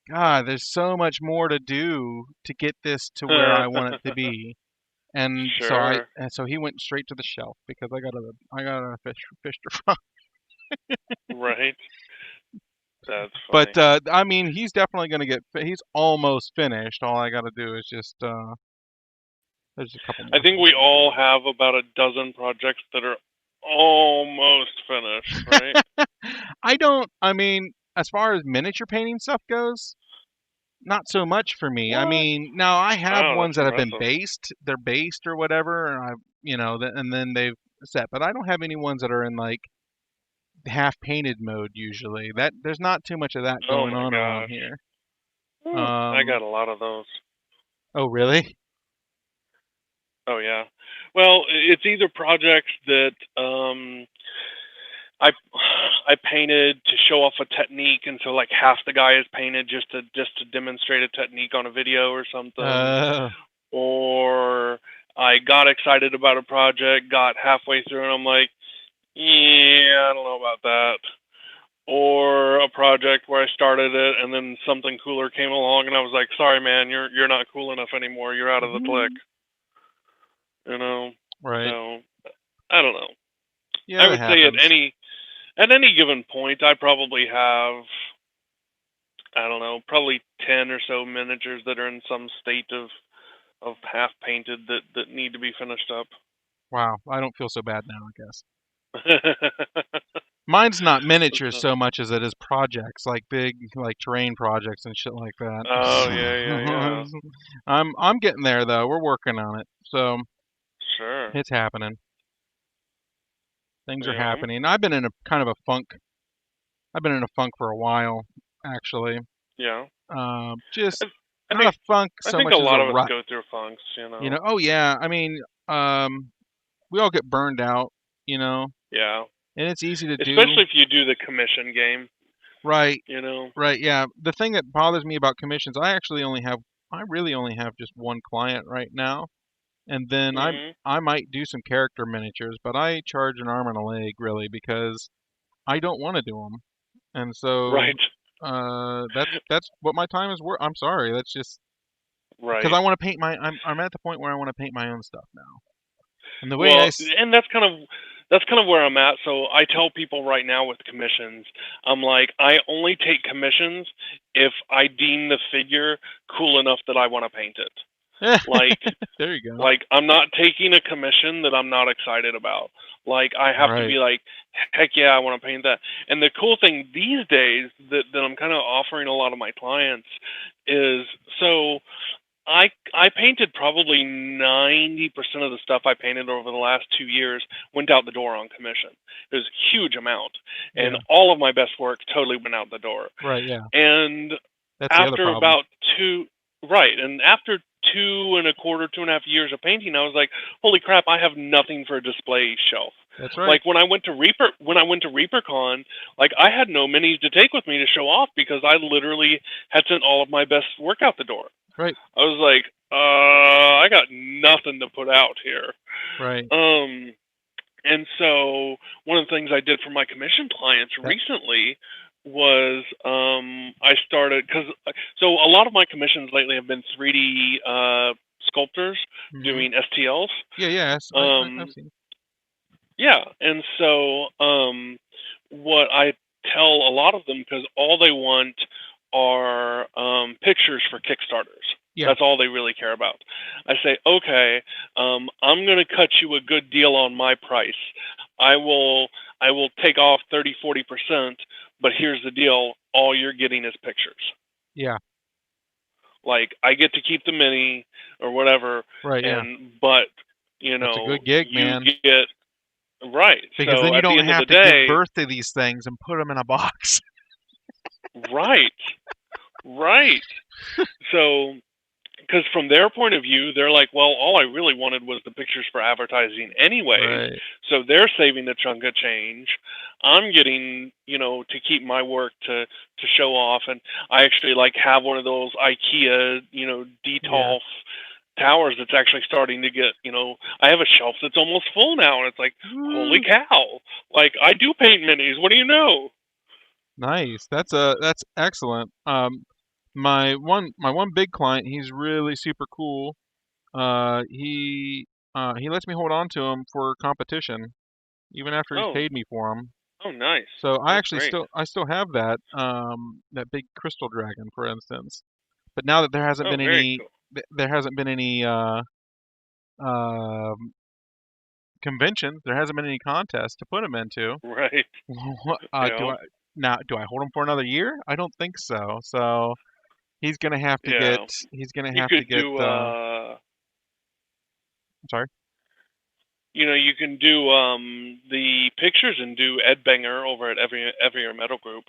God, there's so much more to do to get this to where I want it to be. And so Sure. he went straight to the shelf because I got a fish to fry. Right. That's But funny. I mean, he's definitely gonna he's almost finished. All I got to do is just there's a couple I more think things we I gotta all have about a dozen projects that are almost finished, right? do. I don't. I mean, as far as miniature painting stuff goes, not so much for me. I What? mean, now I have Wow, ones that's that have been impressive. based. They're based or whatever, and and then they've set. But I don't have any ones that are in like half painted mode usually. That there's not too much of that Oh going my on around gosh. here. I got Um, a lot of those. oh really? Oh yeah. Well, it's either projects that I I painted to show off a technique, and so like half the guy is painted just to demonstrate a technique on a video or something, Uh, or I got excited about a project, got halfway through, and I'm like, yeah, I don't know about that. Or a project where I started it, and then something cooler came along, and I was like, sorry, man, you're not cool enough anymore. You're out of the clique, you know. right. So I don't know. Yeah, I that would say happens. at any given point, I probably have, I don't know, probably 10 or so miniatures that are in some state of half painted that need to be finished up. Wow, I don't feel so bad now, I guess. Mine's not miniatures So, so much as it is projects, like big like terrain projects and shit like that. oh yeah, yeah, yeah. I'm getting there though. We're working on it. So Sure. it's happening. Things are Yeah. happening. I've been in a kind of a funk. I've been in a funk for a while, actually. Yeah. Just I, I not a think funk I so think much a as a lot of us rut. go through funks, you You know. know? Oh yeah. I mean, we all get burned out. You know, Yeah. and it's easy to do. Especially if you do the commission game, Right. you know. Right. Yeah. The thing that bothers me about commissions, I really only have just one client right now, and then Mhm. I might do some character miniatures, but I charge an arm and a leg really because I don't want to do them, and so Right. that's what my time is worth. I'm sorry, that's just because Right. I want to paint my. I'm at the point where I want to paint my own stuff now, and the way Well, and that's kind of where I'm at. So I tell people right now with commissions, I'm like, I only take commissions if I deem the figure cool enough that I want to paint it. Like there you go. like I'm not taking a commission that I'm not excited about. Like I have to be Right. like, heck yeah, I want to paint that. And the cool thing these days that I'm kind of offering a lot of my clients is, so I painted probably 90% of the stuff I painted over the last 2 years went out the door on commission. It was a huge amount, and Yeah. all of my best work totally went out the door. Right. Yeah. And That's the other after problem. about after 2.25, 2.5 years of painting, I was like, holy crap, I have nothing for a display shelf. That's right. Like when I went to ReaperCon, like I had no minis to take with me to show off because I literally had sent all of my best work out the door. Right. I was like, I got nothing to put out here. Right. Um, and so one of the things I did for my commission clients That. recently was I started, because so a lot of my commissions lately have been 3D sculptors Hmm. doing STLs. Yeah. Yes. I've Um, seen. yeah, and so what I tell a lot of them, because all they want are pictures for Kickstarters. Yeah. That's all they really care about. I say, okay, I'm going to cut you a good deal on my price. I will I will take off 30-40%, but here's the deal: all you're getting is pictures. Yeah. Like I get to keep the mini or whatever, Right. Yeah. and but That's a good gig, you man. get right. Because then So you at the don't end of have the to give day, birth to these things and put them in a box. right, right. So, because from their point of view, they're like, well, all I really wanted was the pictures for advertising, anyways. Right. So they're saving a chunk of change. I'm getting, to keep my work to show off, and I actually like have one of those IKEA, Yeah. Detolf towers that's actually starting to get, I have a shelf that's almost full now, and it's like, holy Woo. cow! Like I do paint minis. What do you know? Nice. That's excellent. My one big client, he's really super cool. He lets me hold on to him for competition, even after he's Oh, paid me for him. oh, nice. So That's great. I still have that big crystal dragon, for instance. But now that Oh, very cool. there hasn't been any uh, conventions, there hasn't been any contest to put him into. Right. Do Yeah. I hold him for another year? I don't think so. So He's gonna have to get. Yeah. He's gonna You have to could get. do I'm sorry. you can do the pictures and do Ed Banger over at every metal group.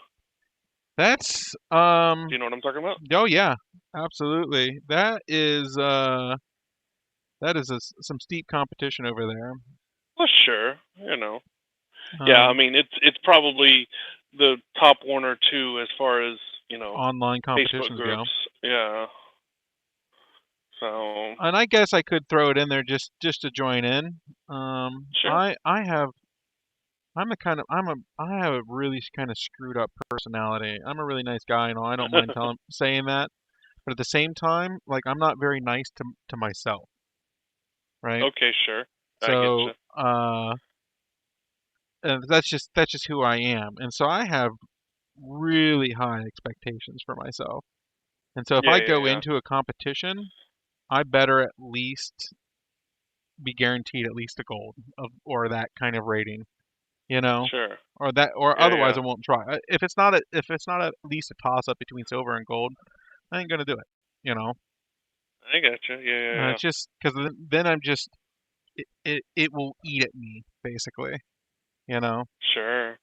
That's Do you know what I'm talking about? Oh yeah, absolutely. That is some steep competition over there. Well, sure. Yeah, I Um, mean it's probably the top one or two as far as Online Facebook competitions go. groups. Yeah. So And I guess I could throw it in there just to join in. sure. I have I'm a kind of I'm a I have a really kind of screwed up personality. I'm a really nice guy, I don't mind saying that. But at the same time, like I'm not very nice to myself, right? Okay, sure. I get So you. and that's just who I am. And so I have really high expectations for myself. And so if Yeah, I yeah, go yeah. into a competition, I better at least be guaranteed at least a gold or that kind of rating, you know, Sure. or Yeah, otherwise yeah. I won't try. If it's not at least a toss up between silver and gold, I ain't gonna do it, you know. I got you. Yeah, yeah, yeah. It's just because then I'm just it will eat at me basically, you know. Sure.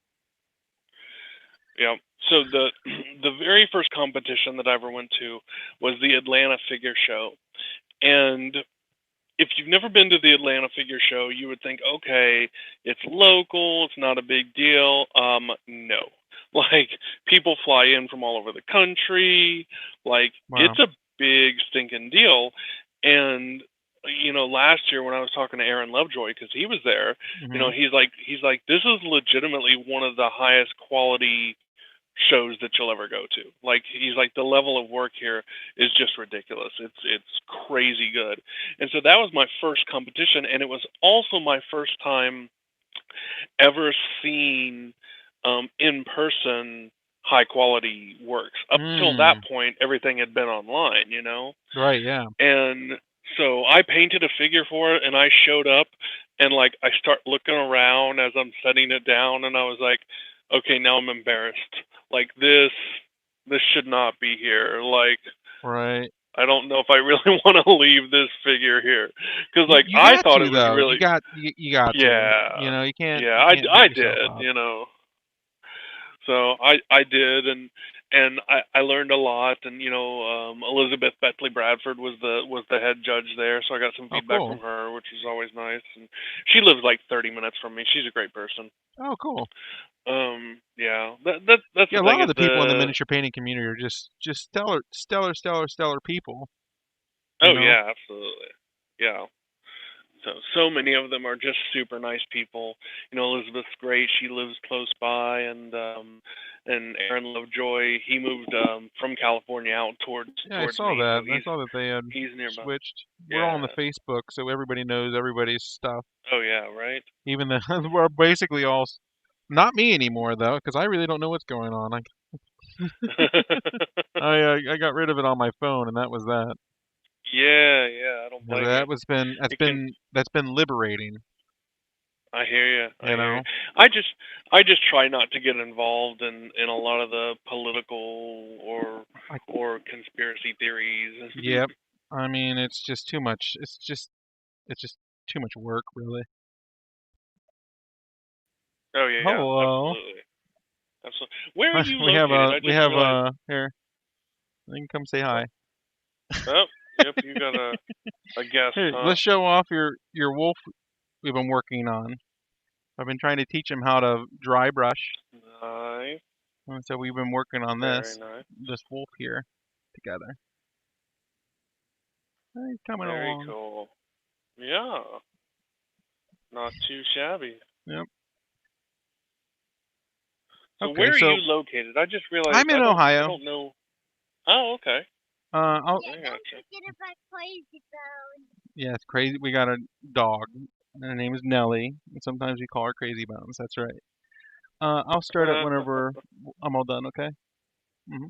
Yeah. So the the very first competition that I ever went to was the Atlanta Figure Show. And if you've never been to the Atlanta Figure Show, you would think, okay, it's local, it's not a big deal. No. Like, people fly in from all over the country. Like, Wow. it's a big stinking deal. And last year when I was talking to Aaron Lovejoy, because he was there, Hmm. he's like, this is legitimately one of the highest quality shows that you'll ever go to. Like, he's like, the level of work here is just ridiculous. It's crazy good. And so that was my first competition, and it was also my first time ever seeing in person high quality works. Up till that Mm. point, everything had been online. Right. Yeah. And so I painted a figure for it, and I showed up, and like I start looking around as I'm setting it down, and I was like, okay, now I'm embarrassed. Like, this should not be here. Like, Right. I don't know if I really want to leave this figure here, because like You I got thought to it was though. really, You got to. yeah, You know, yeah. you I can't beat I yourself did, up. So I did, and I learned a lot, and Elizabeth Bethley Bradford was the head judge there, so I got some Oh, feedback cool. from her, which was always nice. And she lives like 30 minutes from me. She's a great person. Oh, cool. Yeah, that's Yeah, the a thing lot of is the people in the the miniature painting community are just stellar people. You oh know. yeah, absolutely, yeah. So many of them are just super nice people. Elizabeth's great. She lives close by, and Aaron Lovejoy, he moved from California out towards Yeah, I towards saw me, that. so I he's saw that they had he's nearby. switched. We're all on the Yeah. Facebook, so everybody knows everybody's stuff. Oh yeah, right. Even the we're basically all not me anymore though, because I really don't know what's going on. I got rid of it on my phone, and that was that. Yeah, yeah. I don't 'Cause blame you. It can. that's been liberating. I hear you. I You hear you. know. I just try not to get involved in a lot of the political I, or conspiracy theories. yep. I mean, it's just too much. It's just too much work, really. Oh yeah, yeah. Hello. Absolutely. Absolutely. Where are you located? I We just have realized. here. You can come say Oh, hi. oh, yep. You got a guest, Here, huh? let's show off your wolf we've been working on. I've been trying to teach him how to dry brush, Nice. and so we've been working on Very nice. this wolf here together. He's coming Very along. cool. Yeah. Not too shabby. Yep. So Okay, where are so you located? I just realized I'm in I Ohio. don't know. Oh, okay. I'll, I gotcha. yeah, it's crazy. We got a dog. Her name is Nellie, and sometimes we call her Crazy Bones. That's right. I'll start it whenever I'm all done. Okay. Hmm.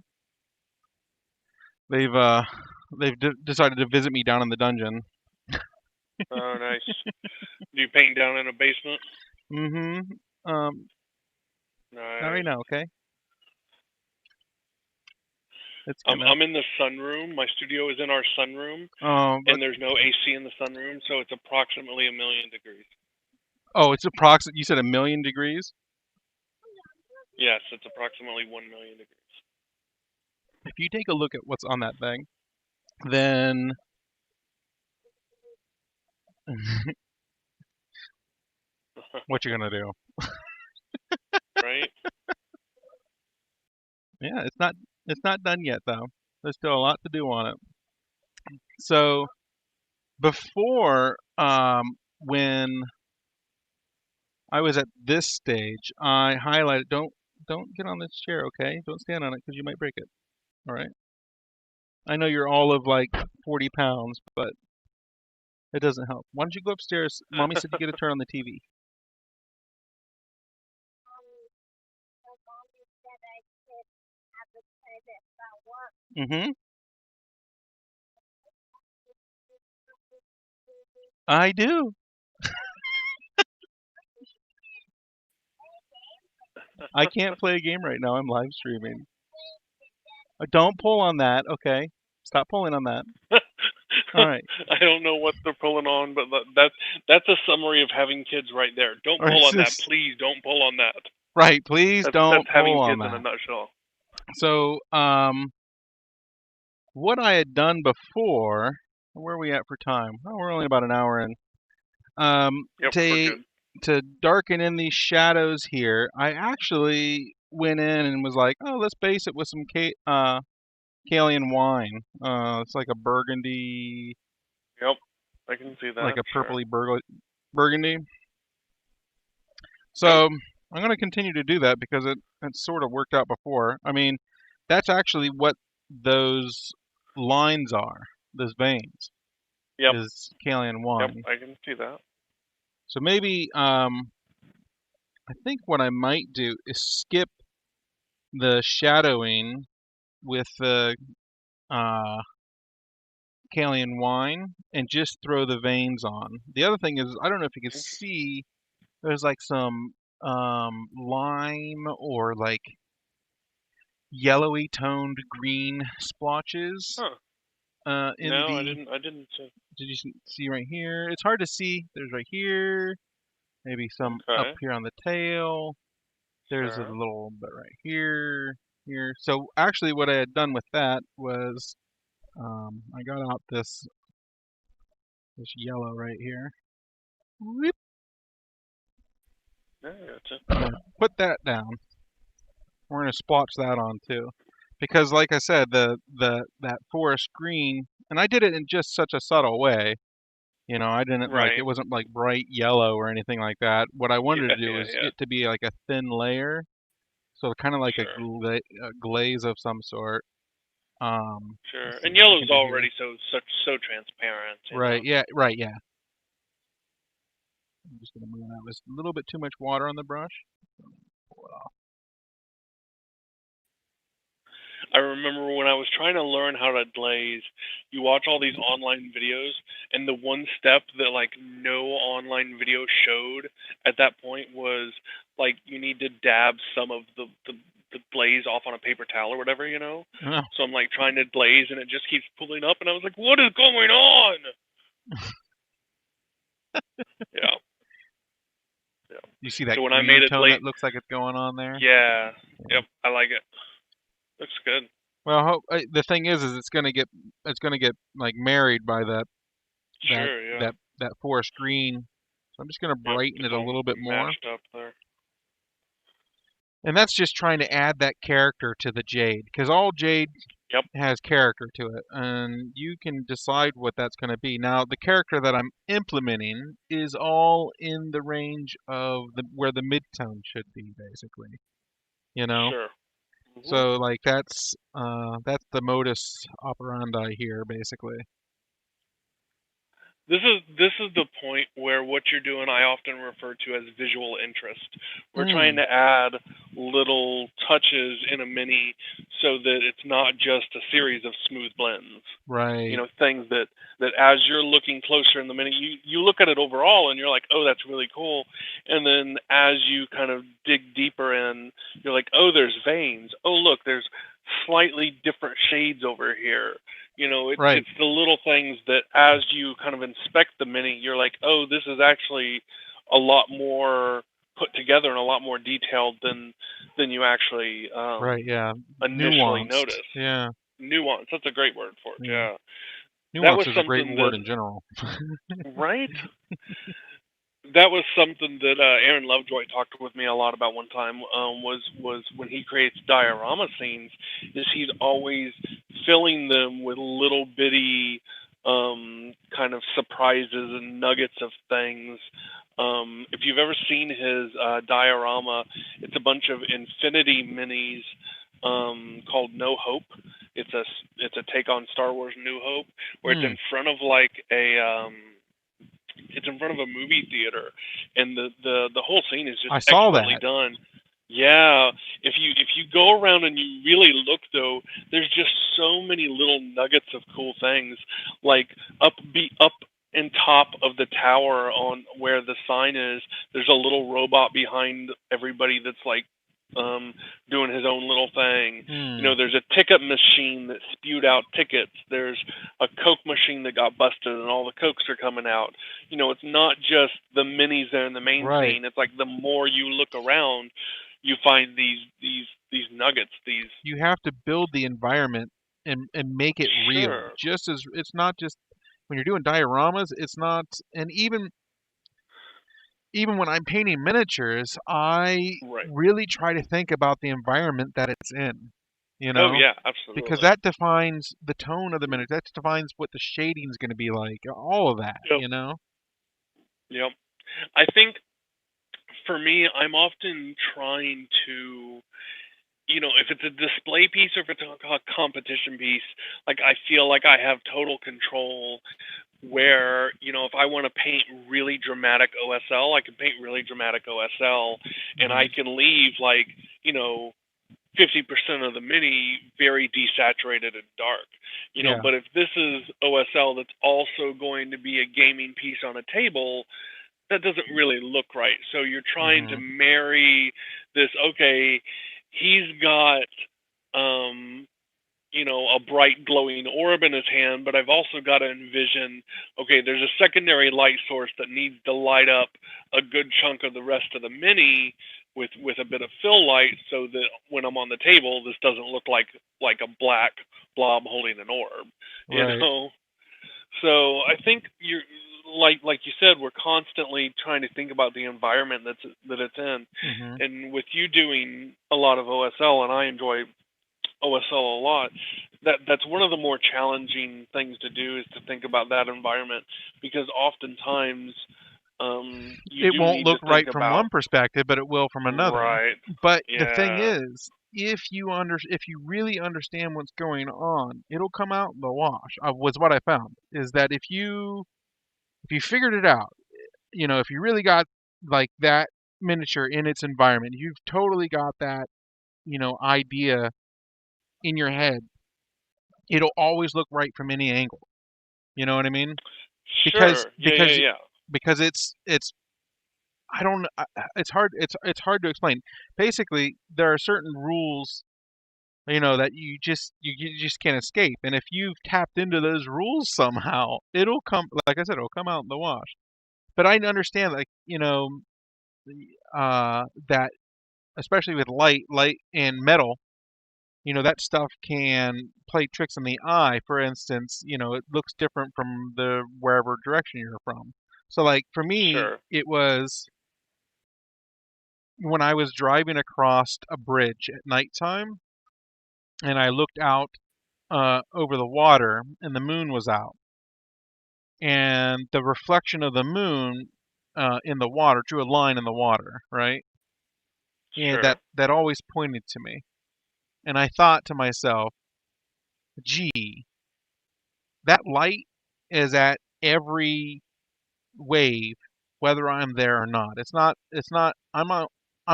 They've uh, they've decided to visit me down in the dungeon. Oh, nice. Do you paint down in a basement? Hmm. Um, not right Nice. now. Okay. I'm in the sunroom. My studio is in our sunroom, and there's no AC in the sunroom, so it's approximately 1,000,000 degrees. Oh, it's approximate. You said 1,000,000 degrees? Yes, it's approximately 1,000,000 degrees. If you take a look at what's on that thing, then what you're gonna do? Right? Yeah, it's not done yet though. There's still a lot to do on it. So before, when I was at this stage, I highlighted. Don't get on this chair, okay? Don't stand on it because you might break it. All right. I know you're all of like 40 pounds, but it doesn't help. Why don't you go upstairs? Mommy said you get a turn on the TV. Mm-hmm. I do. I can't play a game right now. I'm live streaming. Don't pull on that, okay? Stop pulling on that. All right. I don't know what they're pulling on, but that's a summary of having kids right there. Don't Or pull it's on that. just- Please don't pull on that. Right, please don't That's having pull on kids in a that. nutshell. So, what I had done before, where are we at for time? Oh, we're only about an hour in. Yep, we're good. To darken in these shadows here, I actually went in and was like, oh, let's base it with some Calian wine. It's like a burgundy, Yep, I can see that. like a Sure. purpley burgundy. So Yep. I'm going to continue to do that because it sort of worked out before. I mean, that's actually what those lines are, those veins, Yep. is Calian Yep, wine. I can see that. So maybe I think what I might do is skip the shadowing with the Calian wine and just throw the veins on. The other thing is, I don't know if you can see, there's like some lime or like yellowy toned green splotches Huh. in No, the. I didn't see. Did you see right here? It's hard to see. There's right here, maybe some up Okay. here on the tail. There's a Sure. little bit right here, here. So actually, what I had done with that was I got out this yellow right here. Whoop. Yeah, gotcha. I'm gonna put that down. We're gonna splotch that on too, because like I said, that forest green, and I did it in just such a subtle way. You know, I didn't like it Right. wasn't like bright yellow or anything like that. What I wanted Yeah, to do yeah, was yeah. it to be like a thin layer, so kind of like a, Sure. a glaze of some sort. Sure. Let's see And what we can yellow's do here. already so transparent, you Right, know. yeah, right, yeah. I'm just gonna move that. There's a little bit too much water on the brush. Pull it off. I remember when I was trying to learn how to glaze, you watch all these online videos, and the one step that like no online video showed at that point was like you need to dab some of the glaze off on a paper towel or whatever, you know. Oh. So I'm like trying to glaze, and it just keeps pulling up, and I was like, "What is going on?" Yeah, yeah. You see that So when I made green a tone glaze, that looks like it's going on there? yeah, yep, I like it. Looks good. Well, the thing is it's gonna get like married by that Sure, yeah. that that forest green. So I'm just gonna Yep, brighten just it a all little bit more. mashed up there. And that's just trying to add that character to the jade, because all jade Yep, has character to it, and you can decide what that's going to be. Now, the character that I'm implementing is all in the range of where the midtone should be, basically. You know, sure. so like that's the modus operandi here, basically. This is the point where what you're doing I often refer to as visual interest. We're trying Mm, to add little touches in a mini so that it's not just a series of smooth blends. You right. know, things that as you're looking closer in the mini, you look at it overall and you're like, oh, that's really cool. And then as you kind of dig deeper in, you're like, oh, there's veins. Oh, look, there's slightly different shades over here. Right. It's the little things that as you kind of inspect the mini, you're like, oh, this is actually a lot more put together and a lot more detailed than you actually Right. Yeah. initially Nuanced. notice. Yeah. Nuance. That's a great word for it. Yeah. Yeah, that Nuance was is a great something word that in general. right. That was something that Aaron Lovejoy talked with me a lot about one time. Was when he creates diorama scenes, is he's always filling them with little bitty kind of surprises and nuggets of things. If you've ever seen his diorama, it's a bunch of infinity minis called No Hope. It's a take on Star Wars New Hope, where it's Hmm. in front of like it's in front of a movie theater, and the whole scene is just I saw expertly that. done. Yeah, if you go around and you really look though, there's just so many little nuggets of cool things, like up in top of the tower on where the sign is. There's a little robot behind everybody that's like doing his own little thing. Hmm. There's a ticket machine that spewed out tickets. There's a Coke machine that got busted and all the Cokes are coming out. It's not just the minis there in the main Right. scene. It's like the more you look around, you find these nuggets. These You have to build the environment and make it real. sure, Just as it's not just when you're doing dioramas, it's not, and even when I'm painting miniatures, I right? really try to think about the environment that it's in, you Oh know, yeah, because absolutely. that defines the tone of the miniature. That defines what the shading's going to be like, all of that, Yep, you know. yep. I think for me, I'm often trying to if it's a display piece or if it's a competition piece, like I feel like I have total control where, if I want to paint really dramatic OSL, I can paint really dramatic OSL and I Hmm. can leave like, 50% of the mini very desaturated and dark. Yeah. But if this is OSL that's also going to be a gaming piece on a table, that doesn't really look right. So you're trying to Hmm. marry this, okay, he's got um a bright glowing orb in his hand, but I've also got to envision, okay, there's a secondary light source that needs to light up a good chunk of the rest of the mini with a bit of fill light so that when I'm on the table this doesn't look like a black blob holding an orb, you Right. know? So I think you're like you said, we're constantly trying to think about the environment that it's in. Hmm. And with you doing a lot of OSL, and I enjoy OSL a lot, that's one of the more challenging things to do is to think about that environment because oftentimes you It do won't need to look think right from about one perspective, but it will from another. right, But the thing yeah, is, if you really understand what's going on, it'll come out in the wash. Was what I found is that if you figured it out, if you really got like that miniature in its environment, you've totally got that, idea in your head. It'll always look right from any angle. You know what I mean? Because sure, yeah, yeah, because yeah, because it's I don't it's hard to explain. Basically, there are certain rules, that you just can't escape. And if you've tapped into those rules somehow, it'll come, like I said, it'll come out in the wash. But I understand, like, that especially with light and metal, that stuff can play tricks in the eye. For instance, it looks different from the wherever direction you're from. So like for me, sure, it was when I was driving across a bridge at nighttime and I looked out over the water and the moon was out and the reflection of the moon in the water drew a line in the water, right? And that sure, that always pointed to me. And I thought to myself, gee, that light is at every wave, whether I'm there or not. It's not I'm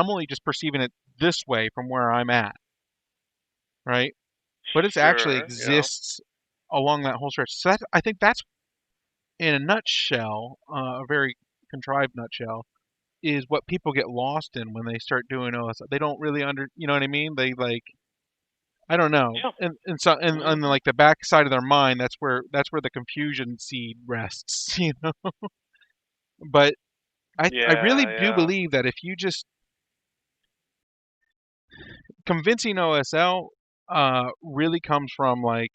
only just perceiving it this way from where I'm at, right? But it actually sure, yeah, exists along that whole stretch. So I think that's in a nutshell, a very contrived nutshell, is what people get lost in when they start doing OS. They don't really you know what I mean? They like, I don't know. Yeah. And so on Mhm. like the back side of their mind, that's where the confusion seed rests, you know. But I really Yeah, do yeah. believe that if you just convincing OSL really comes from like,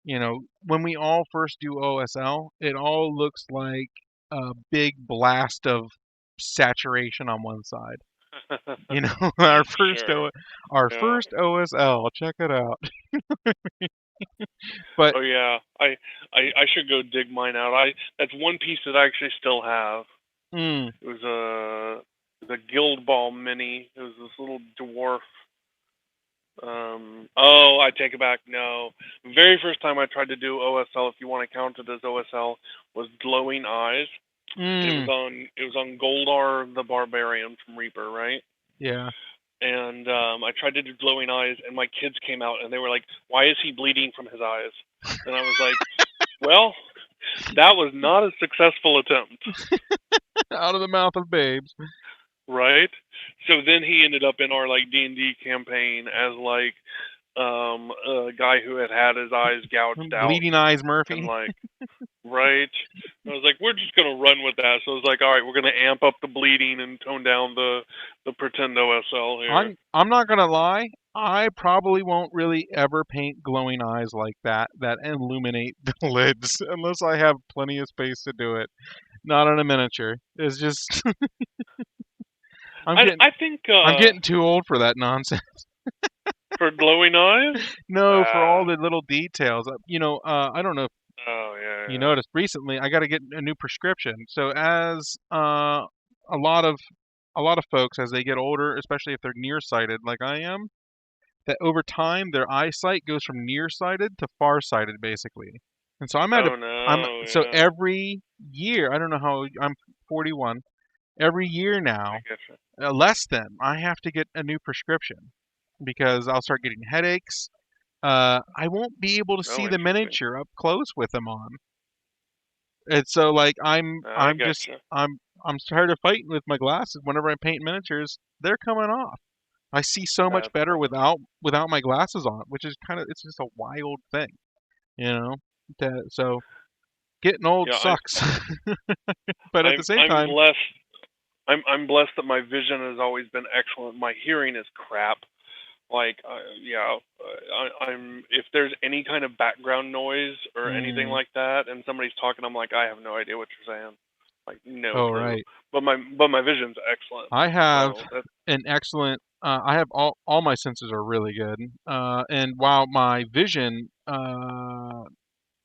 when we all first do OSL, it all looks like a big blast of saturation on one side. You know, Sure. our Yeah. first OSL, check it out. But Oh yeah. I should go dig mine out. That's one piece that I actually still have. mm, It was the Guild Ball Mini. It was this little dwarf. Oh, I take it back. No, very first time I tried to do OSL, if you want to count it as OSL, was Glowing Eyes. mm, It was on Goldar the Barbarian from Reaper, right? yeah. And I tried to do Glowing Eyes, and my kids came out and they were like, "Why is he bleeding from his eyes?" And I was like, "Well, that was not a successful attempt." Out of the mouth of babes. Right? So then he ended up in our like D&D campaign as like a guy who had his eyes gouged out Bleeding eyes and Murphy. like right. I was like, we're just gonna run with that. So I was like, all right, we're gonna amp up the bleeding and tone down the pretend OSL here. I'm not gonna lie. I probably won't really ever paint glowing eyes like that illuminate the lids unless I have plenty of space to do it. Not on a miniature. It's just I'm getting I think I'm getting too old for that nonsense. for glowing eyes, No, for all ah, the little details. I don't know if oh yeah, you yeah. noticed recently. I got to get a new prescription. So as a lot of folks as they get older, especially if they're nearsighted like I am, that over time their eyesight goes from nearsighted to farsighted basically. And so Oh I'm no, so yeah. every year, I don't know how I'm 41. Every year I now, guess. less than I have to get a new prescription because I'll start getting headaches. I won't be able to Oh, see the interesting. miniature up close with them on. And so like I gotcha. I'm tired of fighting with my glasses whenever I paint miniatures. They're coming off. I see so much That's better funny. without my glasses on, which is it's just a wild thing, you know. So getting old Yeah, sucks, but at the same I'm time, blessed. I'm blessed that my vision has always been excellent. My hearing is crap. Like, yeah, I'm if there's any kind of background noise or anything mm, like that, and somebody's talking, I'm like, I have no idea what you're saying. Like, no oh clue. right, But my vision's excellent. I have So that an excellent. I have all my senses are really good, and while my vision,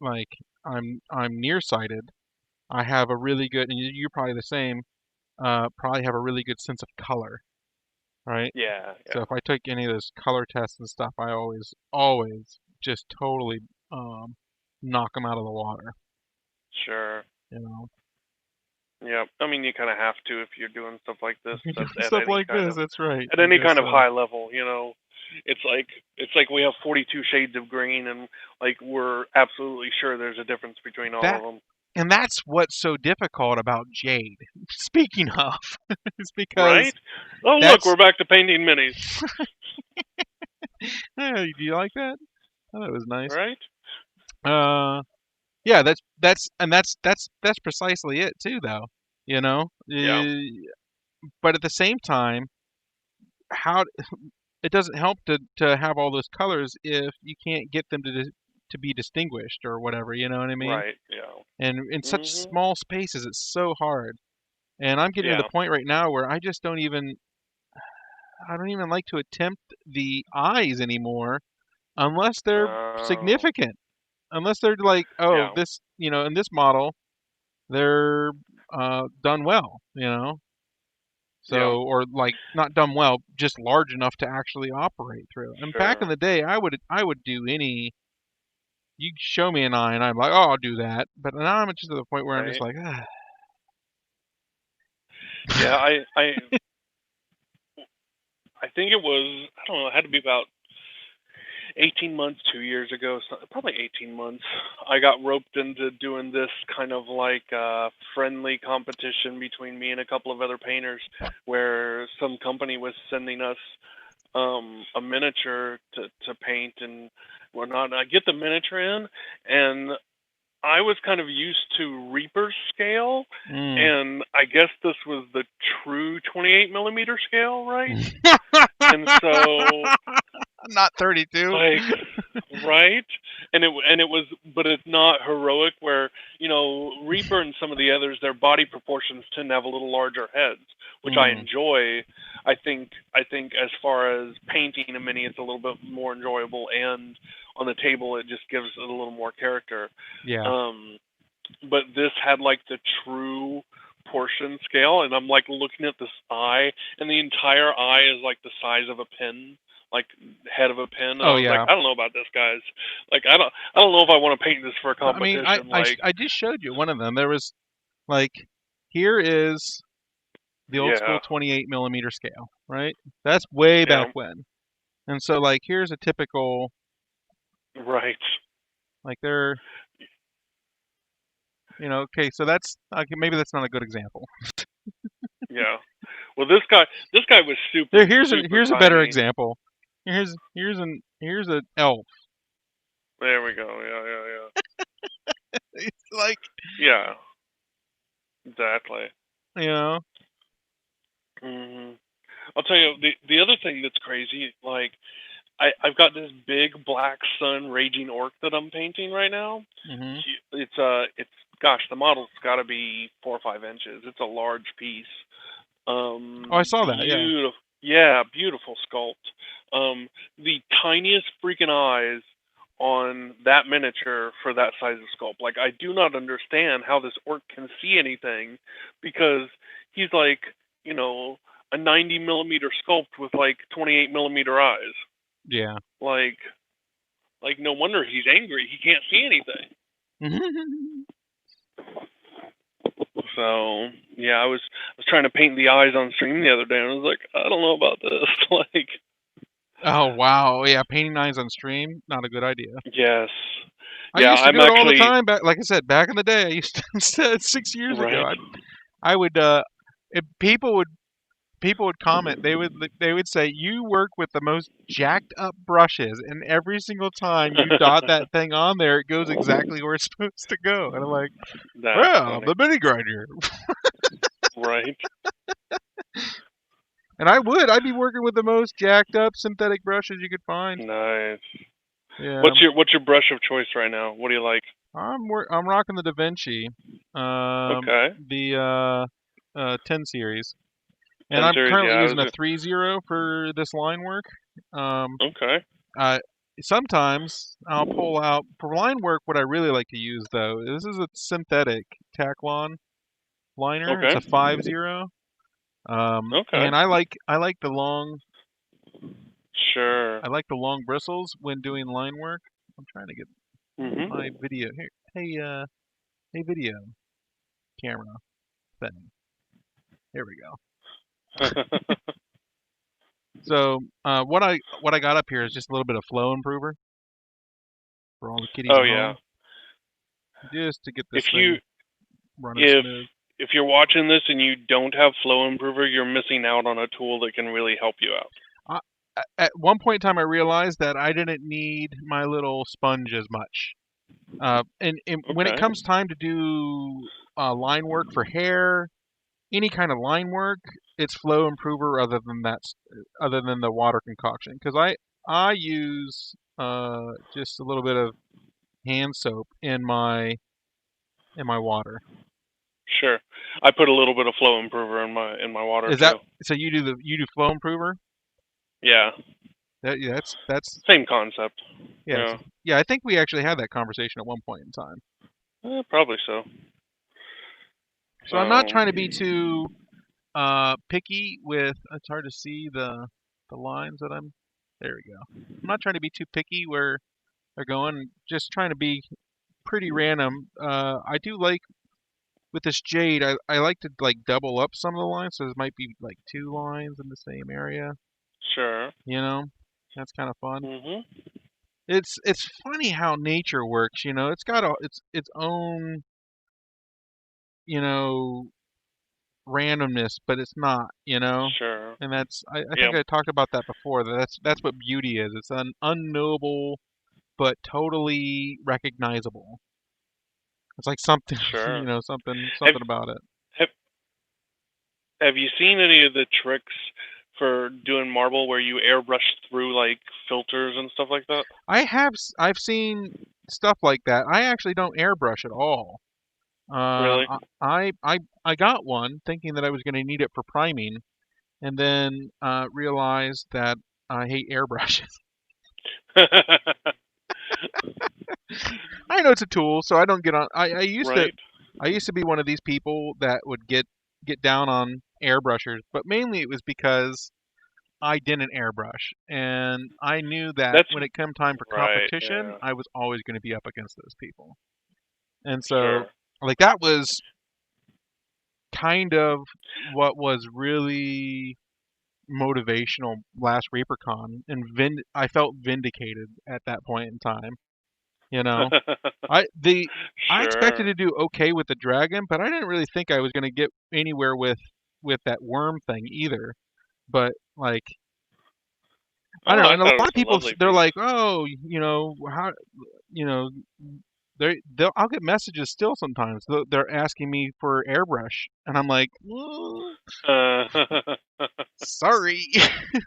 like I'm nearsighted, I have a really good, and you're probably the same. Probably have a really good sense of color, right? yeah, So yeah, if I take any of those color tests and stuff, I always just totally knock them out of the water, sure. you know. Yeah, I mean, you kind of have to if you're doing stuff like this Doing at stuff any like kind this, of that's right. at I any guess kind of so. high level. It's like we have 42 shades of green, and like we're absolutely sure there's a difference between all That of them. and that's what's so difficult about Jade. Speaking of, is because Right? Oh, look, that's we're back to painting minis. do you like that? Oh, that was nice. Right? Uh, yeah, that's precisely it too, though. You know, Yeah. but at the same time, how it doesn't help to have all those colors if you can't get them to be distinguished or whatever. You know what I mean? Right. Yeah. And in such Mhm. small spaces, it's so hard. And I'm getting to the Yeah. point right now where I don't even like to attempt the eyes anymore unless they're Oh. significant. Unless they're like, oh, Yeah. this, in this model, they're done well, Yeah. So, or like not done well, just large enough to actually operate through. And back in Sure. the day, I would do any. You show me an eye, and I'm like, oh, I'll do that. But now I'm just to the point where I'm just Right. like, ah. Yeah. I think it was I don't know. It had to be about 18 months, 2 years ago, probably 18 months, I got roped into doing this kind of like friendly competition between me and a couple of other painters where some company was sending us a miniature to paint and whatnot. And I get the miniature in, and I was kind of used to Reaper scale, Mm. and I guess this was the true 28 millimeter scale, right? And so, Not 32. like, right? And it was, but it's not heroic. Where Reaper and some of the others, their body proportions tend to have a little larger heads, which I Mm. enjoy. I think as far as painting a mini, it's a little bit more enjoyable, and on the table, it just gives it a little more character. Yeah. Um, but this had like the true portion scale, and I'm like looking at this eye, and the entire eye is like the size of a pin, like head of a pin. And I Oh was like, yeah. I don't know about this, guys. Like, I don't know if I want to paint this for a I mean, competition. Like, I just showed you one of them. There was like, here is the old yeah, school 28 millimeter scale, right? That's way back yeah, when. And so like, here's a typical, right, like they're, okay, so that's okay, maybe that's not a good example. yeah. Well, this guy was super, super Here's a better tiny. example. Here's an elf. There we go. Yeah, It's like, yeah, yeah. Yeah, exactly. you know, hmm I'll tell you the other thing that's crazy. Like, I've got this big black sun raging orc that I'm painting right now. hmm It's gosh, the model's got to be 4 or 5 inches. It's a large piece. Oh, I saw that. Yeah. Beautiful, yeah, beautiful sculpt. The tiniest freaking eyes on that miniature for that size of sculpt. Like, I do not understand how this orc can see anything, because he's like, you know, a 90 millimeter sculpt with like 28 millimeter eyes. Yeah. Like, no wonder he's angry. He can't see anything. So yeah, I was trying to paint the eyes on stream the other day, and I was like, I don't know about this. Like, Oh wow. Yeah, painting eyes on stream, not a good idea. yes, I yeah, used to I'm do it all the actually time back, like I said, back in the day. I used to 6 years ago. right. I would if people would comment, they would say you work with the most jacked up brushes, and every single time you dot that thing on there, it goes exactly where it's supposed to go. And I'm like, That's well, funny, the mini grinder. right? And I'd be working with the most jacked up synthetic brushes you could find. Nice. Yeah, What's your brush of choice right now? What do you like? I'm rocking the Da Vinci, Okay, the 10 series, and 10 I'm series. currently Yeah, using a 3.0 for this line work. Um, okay, uh, Sometimes I'll pull out for line work. What I really like to use though, this is a synthetic Taklon liner. It's okay, a 5.0, okay. and I like the long Sure. bristles when doing line work. I'm trying to get my Mhm. video here. Hey, video camera thing. Here we go. So what I got up here is just a little bit of flow improver for all the kiddies Oh at yeah. home, just to get If this you thing running if smooth. if you're watching this and you don't have Flow Improver, you're missing out on a tool that can really help you out. I, at one point in time, I realized that I didn't need my little sponge as much. And when it Okay. comes time to do line work for hair, any kind of line work, it's flow improver other than the water concoction. Because I use just a little bit of hand soap in my water. Sure. I put a little bit of Flow Improver in my water Is that too. so? You do flow improver? Yeah. Yeah, that's Same concept. yes, Yeah. yeah. I think we actually had that conversation at one point in time. Probably so. So I'm not So trying to be too picky with. It's hard to see the lines that I'm. There we go. I'm not trying to be too picky where they're going. Just trying to be pretty random. I do like with this jade. I like to like double up some of the lines, so there might be like two lines in the same area. sure. You know, that's kind of fun. Mhm. It's funny how nature works. It's got its own. You know, randomness, but it's not, you know. Sure. And I think Yep. I talked about that before. That's what beauty is. It's an unknowable but totally recognizable. It's like something, Sure. Have something about it. have have you seen any of the tricks for doing marble where you airbrush through like filters and stuff like that? I've seen stuff like that. I actually don't airbrush at all. Really? I got one thinking that I was going to need it for priming, and then realized that I hate airbrushes. I know it's a tool, so I don't get on. Right. I used to be one of these people that would get down on airbrushers, but mainly it was because I didn't airbrush, and I knew that That's when it came time for right. competition, Yeah. I was always going to be up against those people. And so, Sure. like, that was kind of what was really motivational last ReaperCon, and I felt vindicated at that point in time. You know, I the I expected Sure. to do okay with the dragon, but I didn't really think I was going to get anywhere with that worm thing either. But like, I Oh, don't know, I and a thought it lot was of a people lovely they're piece. like, oh, how, you know, I'll get messages still sometimes. They're asking me for airbrush, and I'm like, well, Uh, sorry,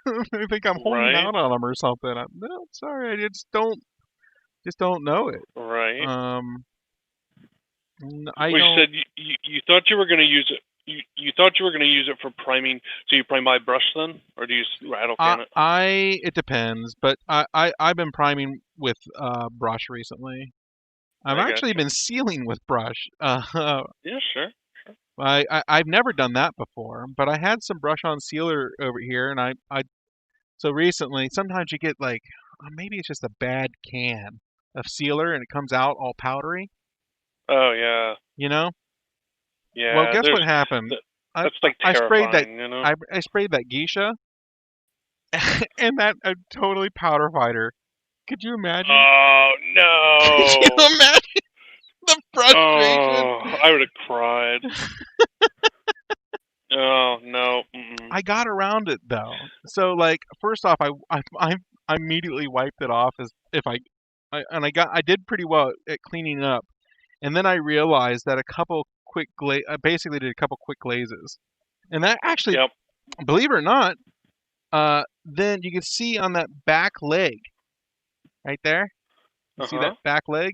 I think I'm holding right. out on them or something. No, sorry, I just don't know it. Right. I We don't. said you thought you were going to use it. You thought you were going to use it for priming, so you prime by brush then, or do you rattle can it? It depends, but I've been priming with brush recently. I've I actually gotcha. been sealing with brush. Yeah, sure. I've never done that before, but I had some brush on sealer over here, and I so recently sometimes you get like maybe it's just a bad can of sealer and it comes out all powdery, Oh yeah, you know. Well, yeah. guess what There's happened? that's like I sprayed that terrifying, you know. I sprayed that geisha, and that a totally powder fighter. Could you imagine? Oh Could you no. imagine the frustration? Oh, I would have cried. Oh no. Mm-mm. I got around it though. So like first off, I immediately wiped it off as if I did pretty well at cleaning up, and then I realized that a couple I basically did a couple quick glazes, and that actually, Yep. believe it or not, then you can see on that back leg right there. You Uh see that huh. back leg?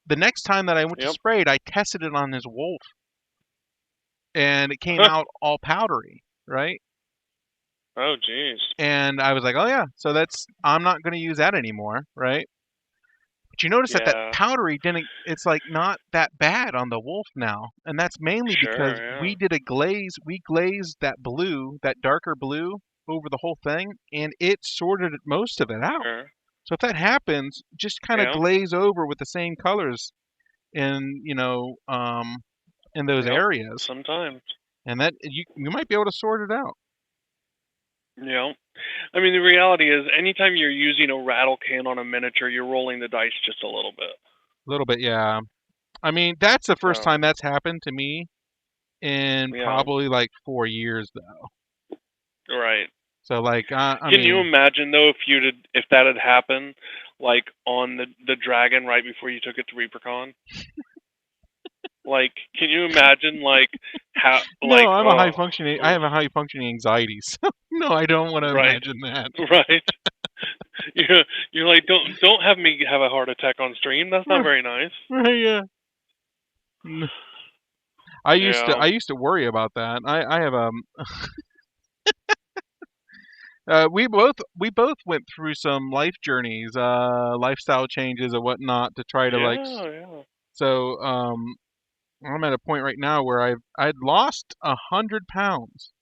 The next time that I went to Yep. spray it, I tested it on his wolf, and it came out all powdery, right? Oh jeez. And I was like, oh yeah, so I'm not going to use that anymore, right? But you notice that that Yeah. powdery didn't, it's like not that bad on the wolf now. And that's mainly because Sure. Yeah. we did a glaze, we glazed that blue, that darker blue over the whole thing, and it sorted most of it out. Sure. So if that happens, just kind of Yep. glaze over with the same colors in those Yep. areas, Sometimes. and that you might be able to sort it out Yeah. I mean, the reality is, anytime you're using a rattle can on a miniature, you're rolling the dice just a little bit. a little bit. Yeah, I mean that's the first So, time that's happened to me in yeah. probably like 4 years though. Right. So like, I Can you mean, imagine though if that had happened, like on the dragon right before you took it to ReaperCon? Like, can you imagine like how no, like I have a high functioning anxiety, so no, I don't want to right imagine that. right you're like don't have me have a heart attack on stream. That's not very nice. Yeah. N- Yeah. I used to worry about that. I have we both went through some life journeys, lifestyle changes and whatnot to try to like. Yeah. Yeah. So I'm at a point right now where I'd lost 100 pounds,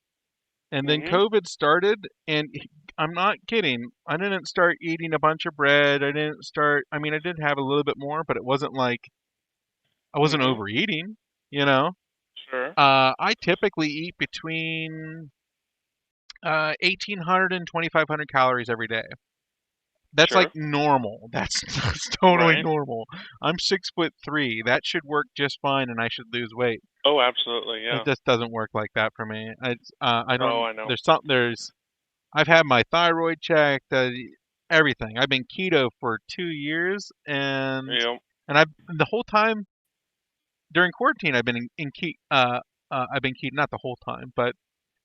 and then Mhm. COVID started, and I'm not kidding. I didn't start eating a bunch of bread. I didn't start. I mean, I did have a little bit more, but it wasn't like I wasn't Mhm. overeating. You know, Sure. I typically eat between 1,800 and 2,500 calories every day. That's Sure. like normal. That's totally Right. normal. I'm 6'3". That should work just fine, and I should lose weight. Oh, absolutely. It Yeah. just doesn't work like that for me. I Oh, don't. I know. There's. I've had my thyroid checked. Everything. I've been keto for 2 years, Yep. and I've the whole time during quarantine I've been in keto. I've been keto, not the whole time, but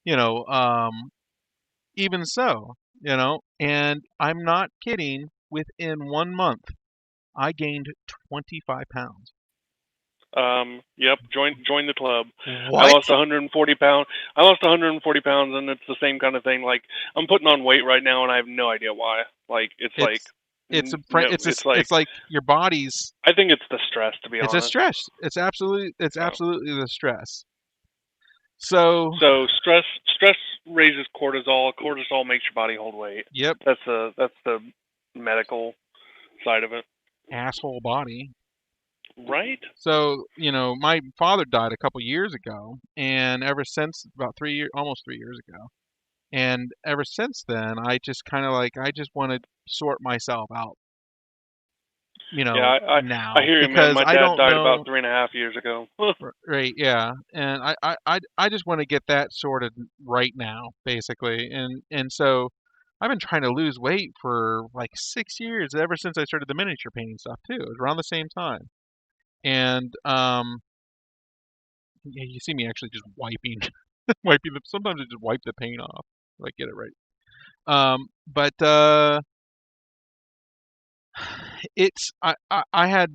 you know, even so, and I'm not kidding. Within 1 month, I gained 25 pounds. Yep. Join the club. I What? lost 140 pounds. I lost 140 pounds, and it's the same kind of thing. Like I'm putting on weight right now, and I have no idea why. Like it's like It's it's a no, it's a, it's like it's like your body's. I think it's the stress, to be It's a honest. stress. It's So absolutely the stress. So, so stress raises cortisol. Cortisol makes your body hold weight. yep, That's the medical side of it, asshole body. right? So, my father died a couple years ago, and ever since about 3 years, almost 3 years ago, and ever since then, I just kind of like I just want to sort myself out, Yeah, I now hear you, man. because My I dad don't died about know. 3.5 years ago. Right, yeah, and I just want to get that sorted right now, basically, and so I've been trying to lose weight for like 6 years, ever since I started the miniature painting stuff too. It was around the same time, and yeah, you see me actually just wiping, wiping the. Sometimes I just wipe the paint off, if I get it right. But it's I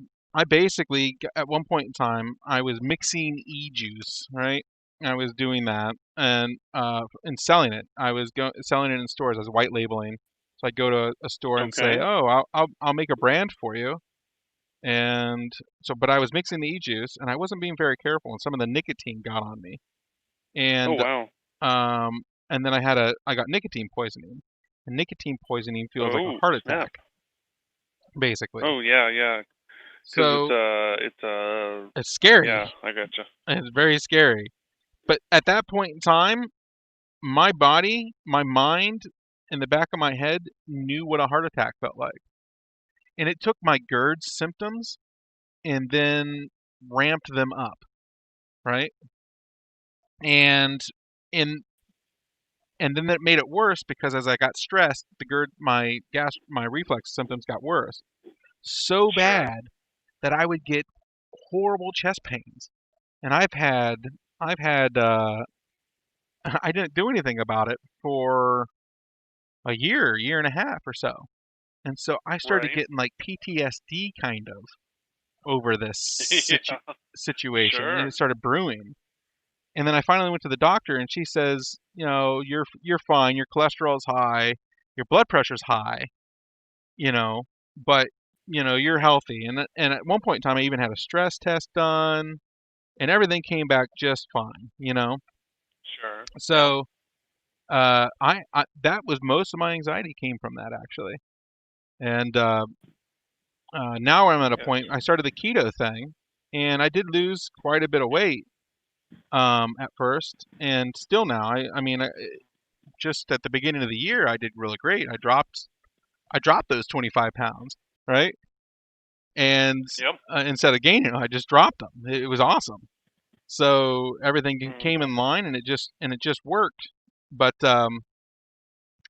basically at one point in time I was mixing e-juice, right? I was doing that and selling it. I was selling it in stores. I was white labeling. So I'd go to a store and say, Okay. "Oh, I'll make a brand for you." And so, but I was mixing the e-juice and I wasn't being very careful, and some of the nicotine got on me. Oh And wow. um and then I got nicotine poisoning. And nicotine poisoning feels like a Oh heart snap. attack, basically. Oh yeah, yeah. Because So it's it's scary. yeah. I gotcha. It's very scary. But at that point in time, my body, my mind, in the back of my head knew what a heart attack felt like. And it took my GERD symptoms and then ramped them up, right? And in and then that made it worse because as I got stressed, the GERD, my reflex symptoms got worse. So Sure. bad that I would get horrible chest pains. And I've had I didn't do anything about it for a year and a half or so. And so I started Right. getting like PTSD kind of over this Yeah. situation, and Sure. it started brewing. And then I finally went to the doctor, and she says, you're fine. Your cholesterol's high, your blood pressure's high, you know, but you're Right. healthy. And at one point in time, I even had a stress test done, and everything came back just fine. Sure. Yep. So I that was most of my anxiety came from that actually. And now I'm at a point. I Gotcha. started the keto thing, and I did lose quite a bit of Yep. weight at first, and still now. I mean, just at the beginning of the year, I did really great. I dropped those 25 pounds, right? And Yep. instead of gaining them, I just dropped them. It was awesome. So everything came Mhm. in line, and it just worked. But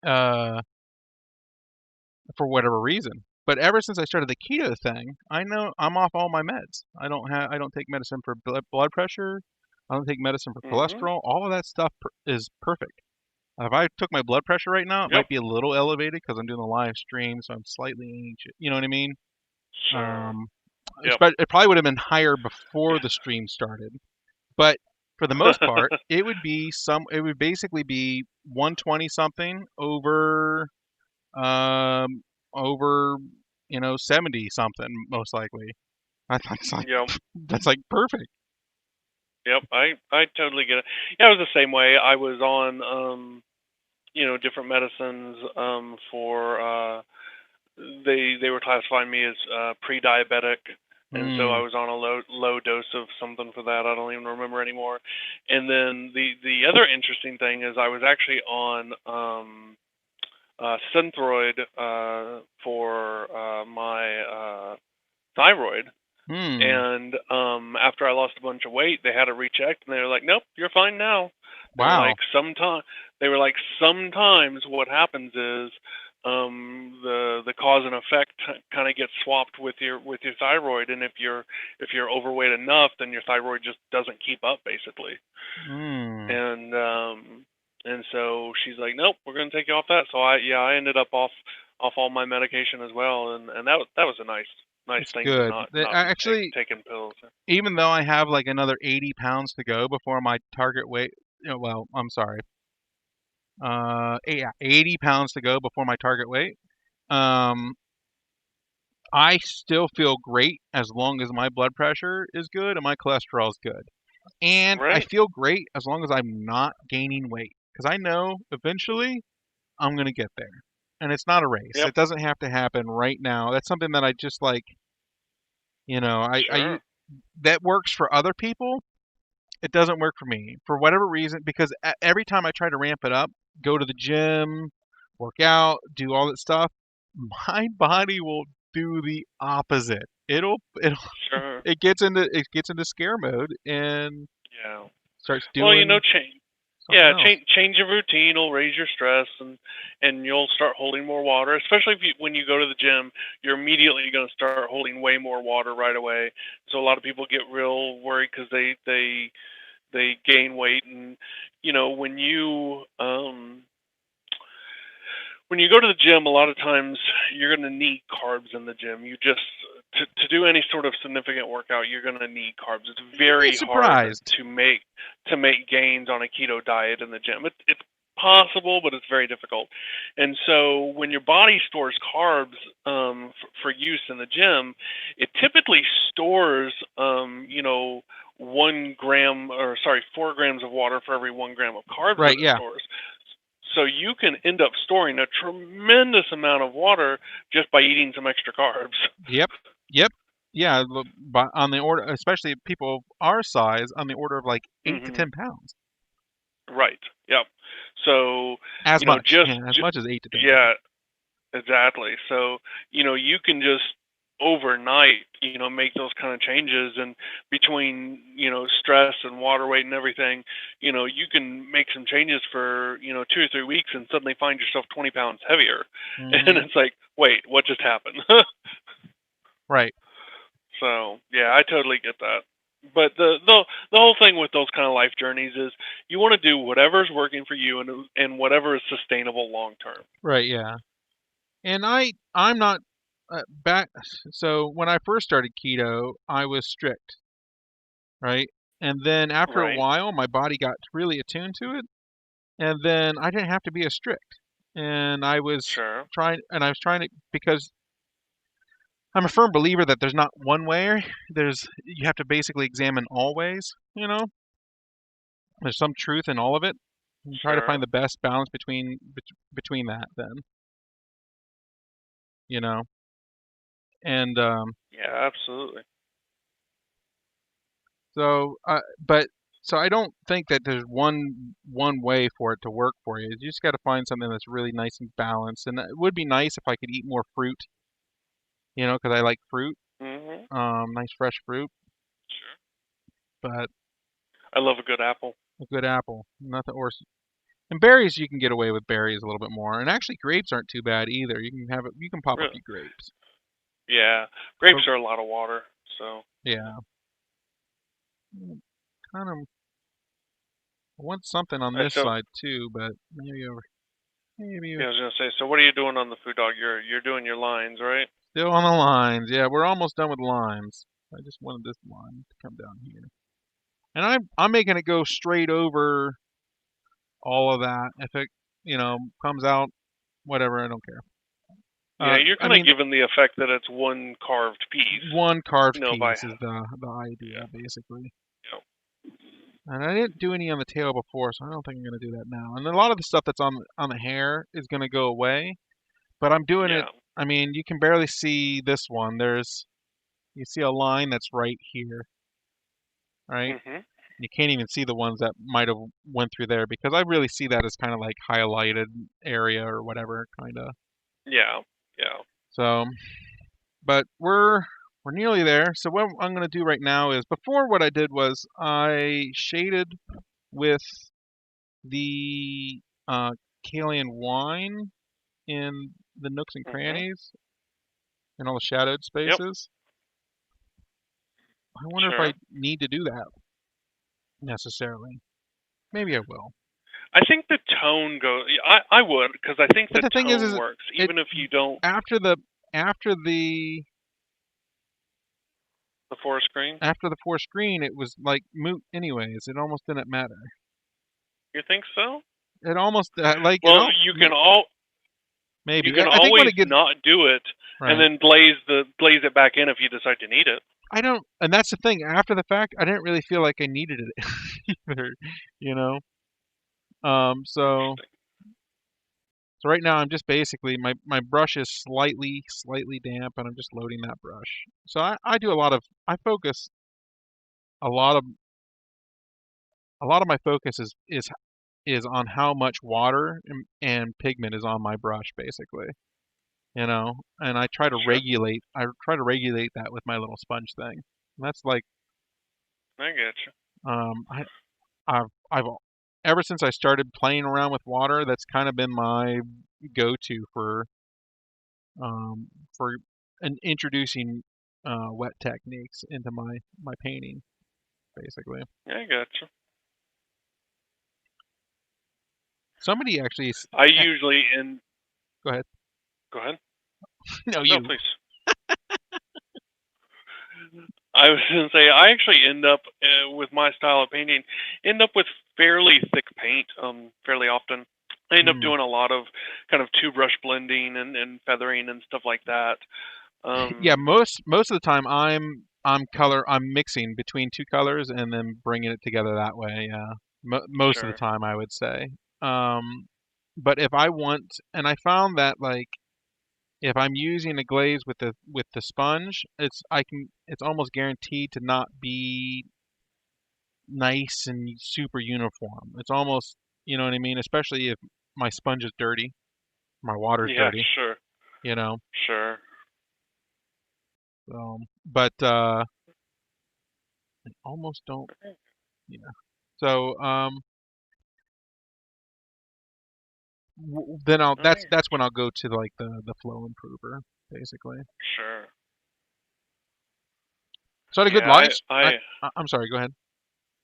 uh, for whatever reason. But ever since I started the keto thing, I know I'm off all my meds. I don't take medicine for blood pressure. I don't take medicine for Mhm. cholesterol. All of that stuff is perfect. If I took my blood pressure right now, it Yep. might be a little elevated because I'm doing the live stream, so I'm slightly anxious. You know what I mean? Sure. Um, Yep. it probably would have been higher before the stream started, but for the most part, it would basically be 120 something um, over 70 something most likely. That's like Yep. that's like perfect. Yep. I totally get it. Yeah, I was the same way. I was on different medicines for they were classifying me as pre-diabetic, and so I Mm, was on a low dose of something for that. I don't even remember anymore. And then the other interesting thing is I was actually on Synthroid for my thyroid. Hmm. And after I lost a bunch of weight, they had to recheck, and they were like, "Nope, you're fine now." They were Wow. like, sometimes what happens is the cause and effect kind of gets swapped with your thyroid, and if you're overweight enough, then your thyroid just doesn't keep up, basically. Hmm. And so she's like, "Nope, we're gonna take you off that." So I ended up off all my medication as well, and that was a nice It's thing to good. not be Actually, taking pills. even though I have like another 80 pounds to go before my target weight, well, I'm sorry, yeah, 80 pounds to go before my target weight. Um, I still feel great as long as my blood pressure is good and my cholesterol is good. And I Right. feel great as long as I'm not gaining weight because I know eventually I'm going to get there. And it's not a race. Yep. It doesn't have to happen right now. That's something that I just like, Sure. that works for other people. It doesn't work for me for whatever reason because every time I try to ramp it up, go to the gym, work out, do all that stuff, my body will do the opposite. Sure. It gets into scare mode and Yeah. starts Well, doing change. something Yeah, else. change your routine will raise your stress, and you'll start holding more water. Especially when you go to the gym, you're immediately going to start holding way more water right away. So a lot of people get real worried because they gain weight, and when you go to the gym, a lot of times you're going to need carbs in the gym. To do any sort of significant workout, you're going to need carbs. It's You'd be very hard surprised. to make gains on a keto diet in the gym. It's possible, but it's very difficult. And so when your body stores carbs for use in the gym, it typically stores 1 gram, or sorry, 4 grams of water for every 1 gram of carbs that Right, it yeah. stores. So you can end up storing a tremendous amount of water just by eating some extra carbs. Yep. Yep. Yeah, but on the order, especially people our size, on the order of like 8 to Hmm. 10 pounds. Right. Yep. So, As much. just, Yeah, as much as 8 to 10 pounds. yeah, exactly. So, you can just overnight, make those kind of changes, and between, stress and water weight and everything, you can make some changes for, 2 or 3 weeks and suddenly find yourself 20 pounds heavier. And Hmm. it's like, wait, what just happened? Right. So yeah, I totally get that. But the whole thing with those kind of life journeys is you want to do whatever's working for you and whatever is sustainable long term. Right, yeah. And I'm not back so when I first started keto, I was strict, right? And then after a Right. while, my body got really attuned to it, and then I didn't have to be as strict. And Sure. I was trying to because I'm a firm believer that there's not one way. You have to basically examine all ways, There's some truth in all of it, and try to find Sure. the best balance between that then, you know. And Yeah, absolutely. so but so I don't think that there's one way for it to work for you. You just got to find something that's really nice and balanced. And it would be nice if I could eat more fruit, because I like fruit, Mhm. nice fresh fruit, Sure. but I love a good apple. a good apple, nothing or and berries you can get away with berries a little bit more. And actually grapes aren't too bad either. You can pop a Really. few grapes. Yeah. But Grapes are a lot of water, so yeah, kind of I want something on I this so side too, but maybe yeah, I was gonna say. So what are you doing on the food dog? You're doing your lines, right? still on the lines. Yeah, we're almost done with lines. I just wanted this line to come down here. And I'm making it go straight over all of that. If it, comes out, whatever, I don't care. Yeah, you're I kind of mean, given the effect that it's one carved piece. one carved By piece is the idea, yeah. basically. Yeah. And I didn't do any on the tail before, so I don't think I'm gonna do that now. And a lot of the stuff that's on the hair is gonna go away, but I'm doing it. Yeah. I mean, you can barely see this one. You see a line that's right here, right? Mhm. You can't even see the ones that might have went through there because I really see that as kind of like highlighted area or whatever kind of. Yeah. Yeah. So, but we're nearly there. So what I'm going to do right now is before what I did was I shaded with the Kalian wine in the nooks and Mhm. crannies and all the shadowed Yep. spaces. I wonder if I Sure. need to do that necessarily. Maybe I will. I think the tone goes. I would, because I think But the the thing is tone works, it even if you don't after the after the the forest screen. after the fourth screen, it was like moot anyways. It almost didn't matter. You think so? It almost like it Well, all you maybe. can I think when always it gets not do it, and right. then blaze it back in if you decide to need it. I don't, and that's the thing. After the fact, I didn't really feel like I needed it either. You know. So Interesting. right now I'm just basically my brush is slightly damp, and I'm just loading that brush. So I do a lot of I focus a lot of my focus is on how much water and pigment is on my brush, basically. You know, and Sure. I try to regulate that with my little sponge thing. And that's like I get you. I I've ever since I started playing around with water, that's kind of been my go-to um for introducing wet techniques into my painting, basically. I get you. Somebody actually I usually in. go ahead. Go ahead. No, No, you. please. I was going to say I actually end up with my style of painting, end up with fairly thick paint fairly often. I end up Hmm. doing a lot of kind of two brush blending and feathering and stuff like that. Yeah, Um, most of the time I'm mixing between two colors and then bringing it together that way. Yeah, most of the sure. time I would say. Um, but if I want, and I found that like if I'm using a glaze with the sponge, it's almost guaranteed to not be nice and super uniform. It's almost, you know what I mean, especially if my sponge is dirty, my water's Yeah, dirty, sure. you know. Sure. But almost don't, yeah. So then Okay. that's when I'll go to like the flow improver, basically. Sure. So I had a good Yeah, live. I'm sorry. Go ahead.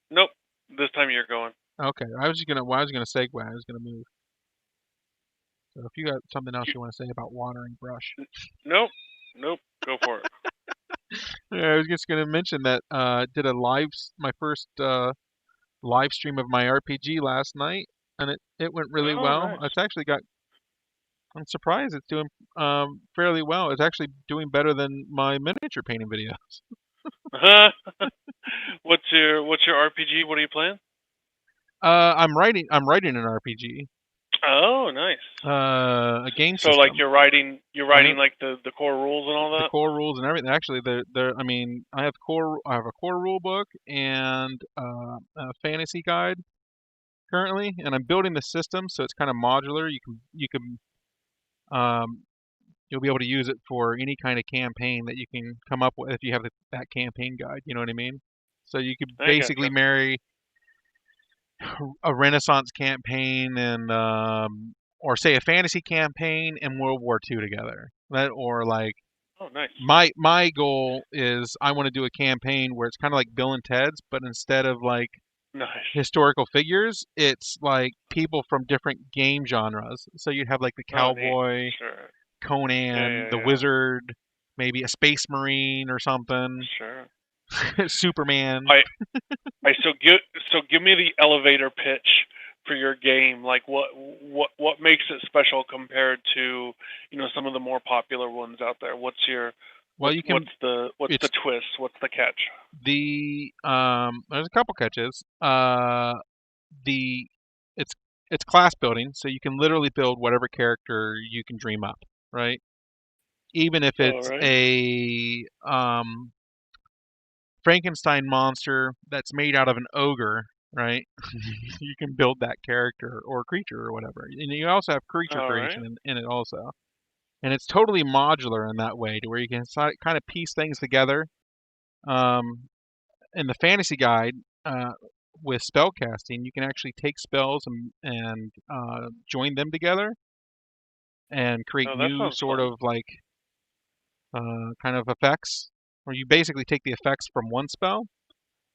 nope. This time you're going. Okay, I was just gonna. Well, I was gonna segue. I was gonna move. So if you got something else you want to say about water and brush, Nope. Nope. Go for it. yeah, I was just gonna mention that did my first live stream of my RPG last night, and it went really Oh, well. nice. It's actually got. I'm surprised it's doing fairly well. It's actually doing better than my miniature painting videos. What's your RPG? What are you playing? I'm writing an RPG, Oh, nice. a game So like system. you're I'm in writing like the core rules and all the that. core rules and everything. Actually, I mean, I have a core rule book and a fantasy guide currently, and I'm building the system so it's kind of modular. You can um, you'll be able to use it for any kind of campaign that you can come up with if you have that campaign guide. You know what I mean? So you could I basically gotcha. marry a Renaissance campaign and or say a fantasy campaign and World War II together. Or like Oh, nice. my goal is I want to do a campaign where it's kind of like Bill and Ted's, but instead of like Nice. historical figures, it's like people from different game genres. So you'd have like the Oh, neat. cowboy, Sure. Yeah, Conan, yeah, the yeah. wizard, maybe a space marine or something, Sure. Superman. I I give me the elevator pitch for your game. Like what makes it special compared to some of the more popular ones out there? What's your Well, what's the it's twist? What's the catch? there's a couple catches. The it's it's class building, so you can literally build whatever character you can dream up, right? Even if All it's right. Frankenstein monster that's made out of an ogre, right? You can build that character or creature or whatever. And you also have creature All right. creation in it also. And it's totally modular in that way to where you can kind of piece things together. Um, in the fantasy guide, uh, with spell casting, you can actually take spells and join them together and create Oh, that new sounds sort fun. of like kind of effects, where you basically take the effects from one spell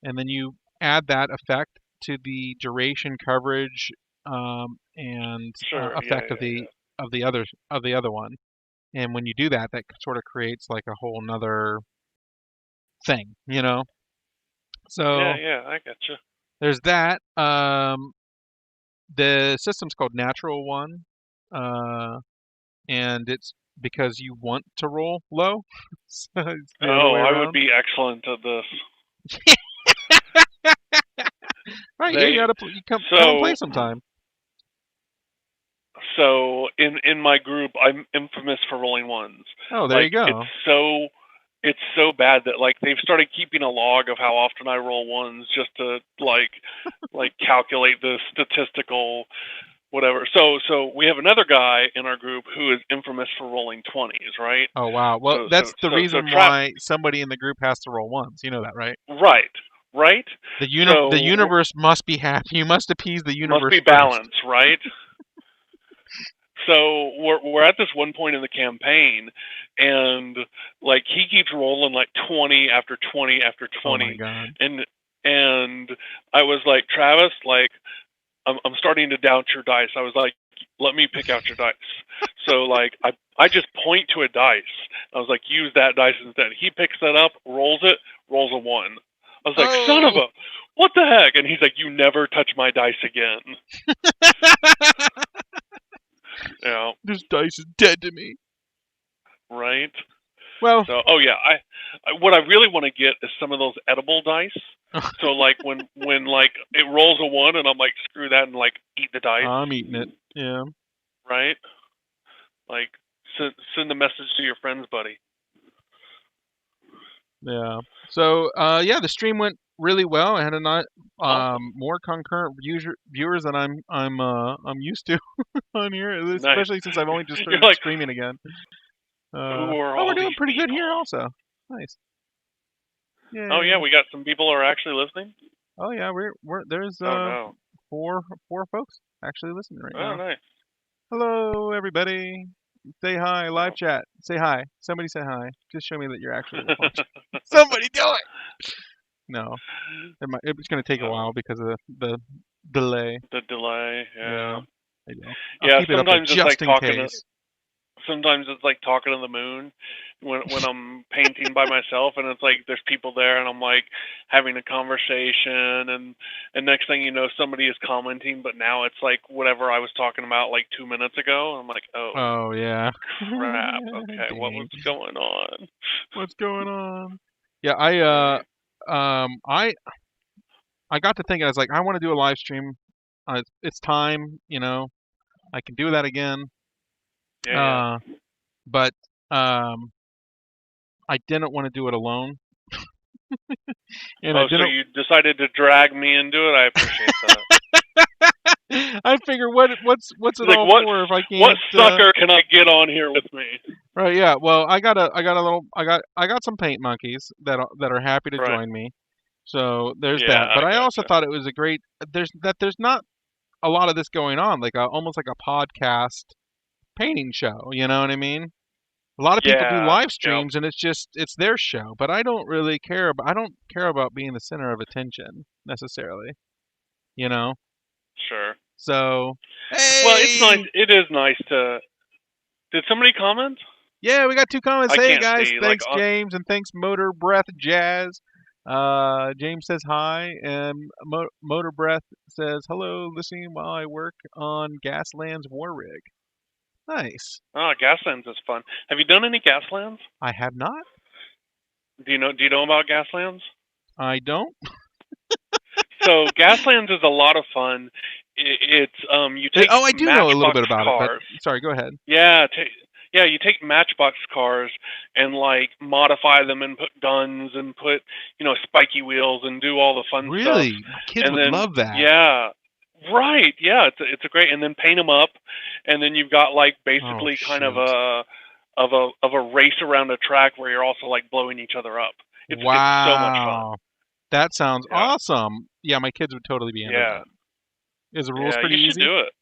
and then you add that effect to the duration, coverage, and Sure. Yeah, effect of yeah, the other one. And when you do that, that sort of creates like a whole nother thing, you know. yeah. So Yeah, I gotcha. there's that. The system's called Natural One, uh, and it's because you want to roll low. So it's the other way Oh, I would around. be excellent at this. Right? Yeah, you They gotta you come and play so sometime. so in my group, I'm infamous for rolling ones. Oh, there you Like it's go. so it's so bad that like they've started keeping a log of how often I roll ones just to like calculate the statistical whatever. So we have another guy in our group who is infamous for rolling 20s, right? Oh wow. Well, So so that's the so so reason trap why somebody in the group has to roll ones. You know that, right? right, right? The So universe must be happy. You must appease the must universe be first. balance, right? So we're at this one point in the campaign, and like he keeps rolling like 20 after 20 after Oh my 20, god. and I was like, Travis, like I'm starting to doubt your dice. I was like, let me pick out your dice. So like I just point to a dice. I was like, use that dice instead. He picks that up, rolls it, rolls a 1. I was like, son of Oh. a, what the heck? And he's like, you never touch my dice again. You know, This dice is dead to me. right? Well, So, oh yeah, what I really want to get is some of those edible dice. So like when like it rolls a 1 and I'm like screw that and like eat the dice, I'm eating it. Yeah. right? Like send a message to your friends, buddy. Yeah. So, yeah, the stream went really well. I had a not Awesome, more concurrent viewers than I'm used to on here, nice. especially since I've only just You're started like, streaming again. who are Oh, we're all doing these pretty good here people? also. Nice. Oh yeah, Yay. we got some people are actually listening. Oh yeah, we're there's Oh no. four folks actually listening right Oh now. nice. Hello everybody. Say hi, live chat. Say hi. Somebody say hi. Just show me that you're actually watching. Somebody do it. No, it's going to take a No, while because of the delay. the delay. Yeah, Yeah. maybe I'll Yeah. keep it up there just in case. Sometimes it's like talking to the moon when I'm painting by myself and it's like there's people there and I'm like having a conversation and next thing you know somebody is commenting but now it's like whatever I was talking about like 2 minutes ago. I'm like, oh Oh yeah. crap. Okay, what was Dang. going on? What's going on? Yeah, Right. um I I got to thinking. I was like, I want to do a live stream. It's time. I can do that again. Yeah, yeah. Uh, but um, I didn't want to do it alone, and I Oh, so didn't. you decided to drag me into it. I appreciate that. I figure what's it Like all for if I what can't? sucker can I get on here with me? Right? Yeah. Well, I got some paint monkeys that are happy to Right. join me. So there's Yeah, that. But I I also gotcha. thought it was a great. There's not a lot of this going on, like almost like a podcast painting show. You know what I mean? A lot of people do Yeah. live Yep. streams and it's their show, but I don't care about being the center of attention necessarily, you know? Sure. So, Well, it's nice. hey, It is nice to. Did somebody comment? yeah, we got two comments. I Hey can't guys, see. Like thanks on. James and thanks Motor Breath Jazz. James says hi and Motor Breath says hello, listening while I work on Gasland's War Rig. Nice. Oh, Gaslands is fun. Have you done any Gaslands? I have not. Do you know about Gaslands? I don't. So Gaslands is a lot of fun. It's you take Oh, I do know a little bit Matchbox about it, but cars. sorry, go ahead. Yeah, Yeah, you take Matchbox cars and like modify them and put guns and put, spiky wheels and do all the fun stuff. Really? My kids And would then love that. yeah, right, yeah, it's a great. And then paint them up, and then you've got like Oh, basically kind of shoot. a race around a track where you're also like blowing each other up. It's so much fun. Wow. That sounds Yeah, awesome. Yeah, my kids would totally be into yeah, that. Is the rules yeah. pretty You should easy? do it.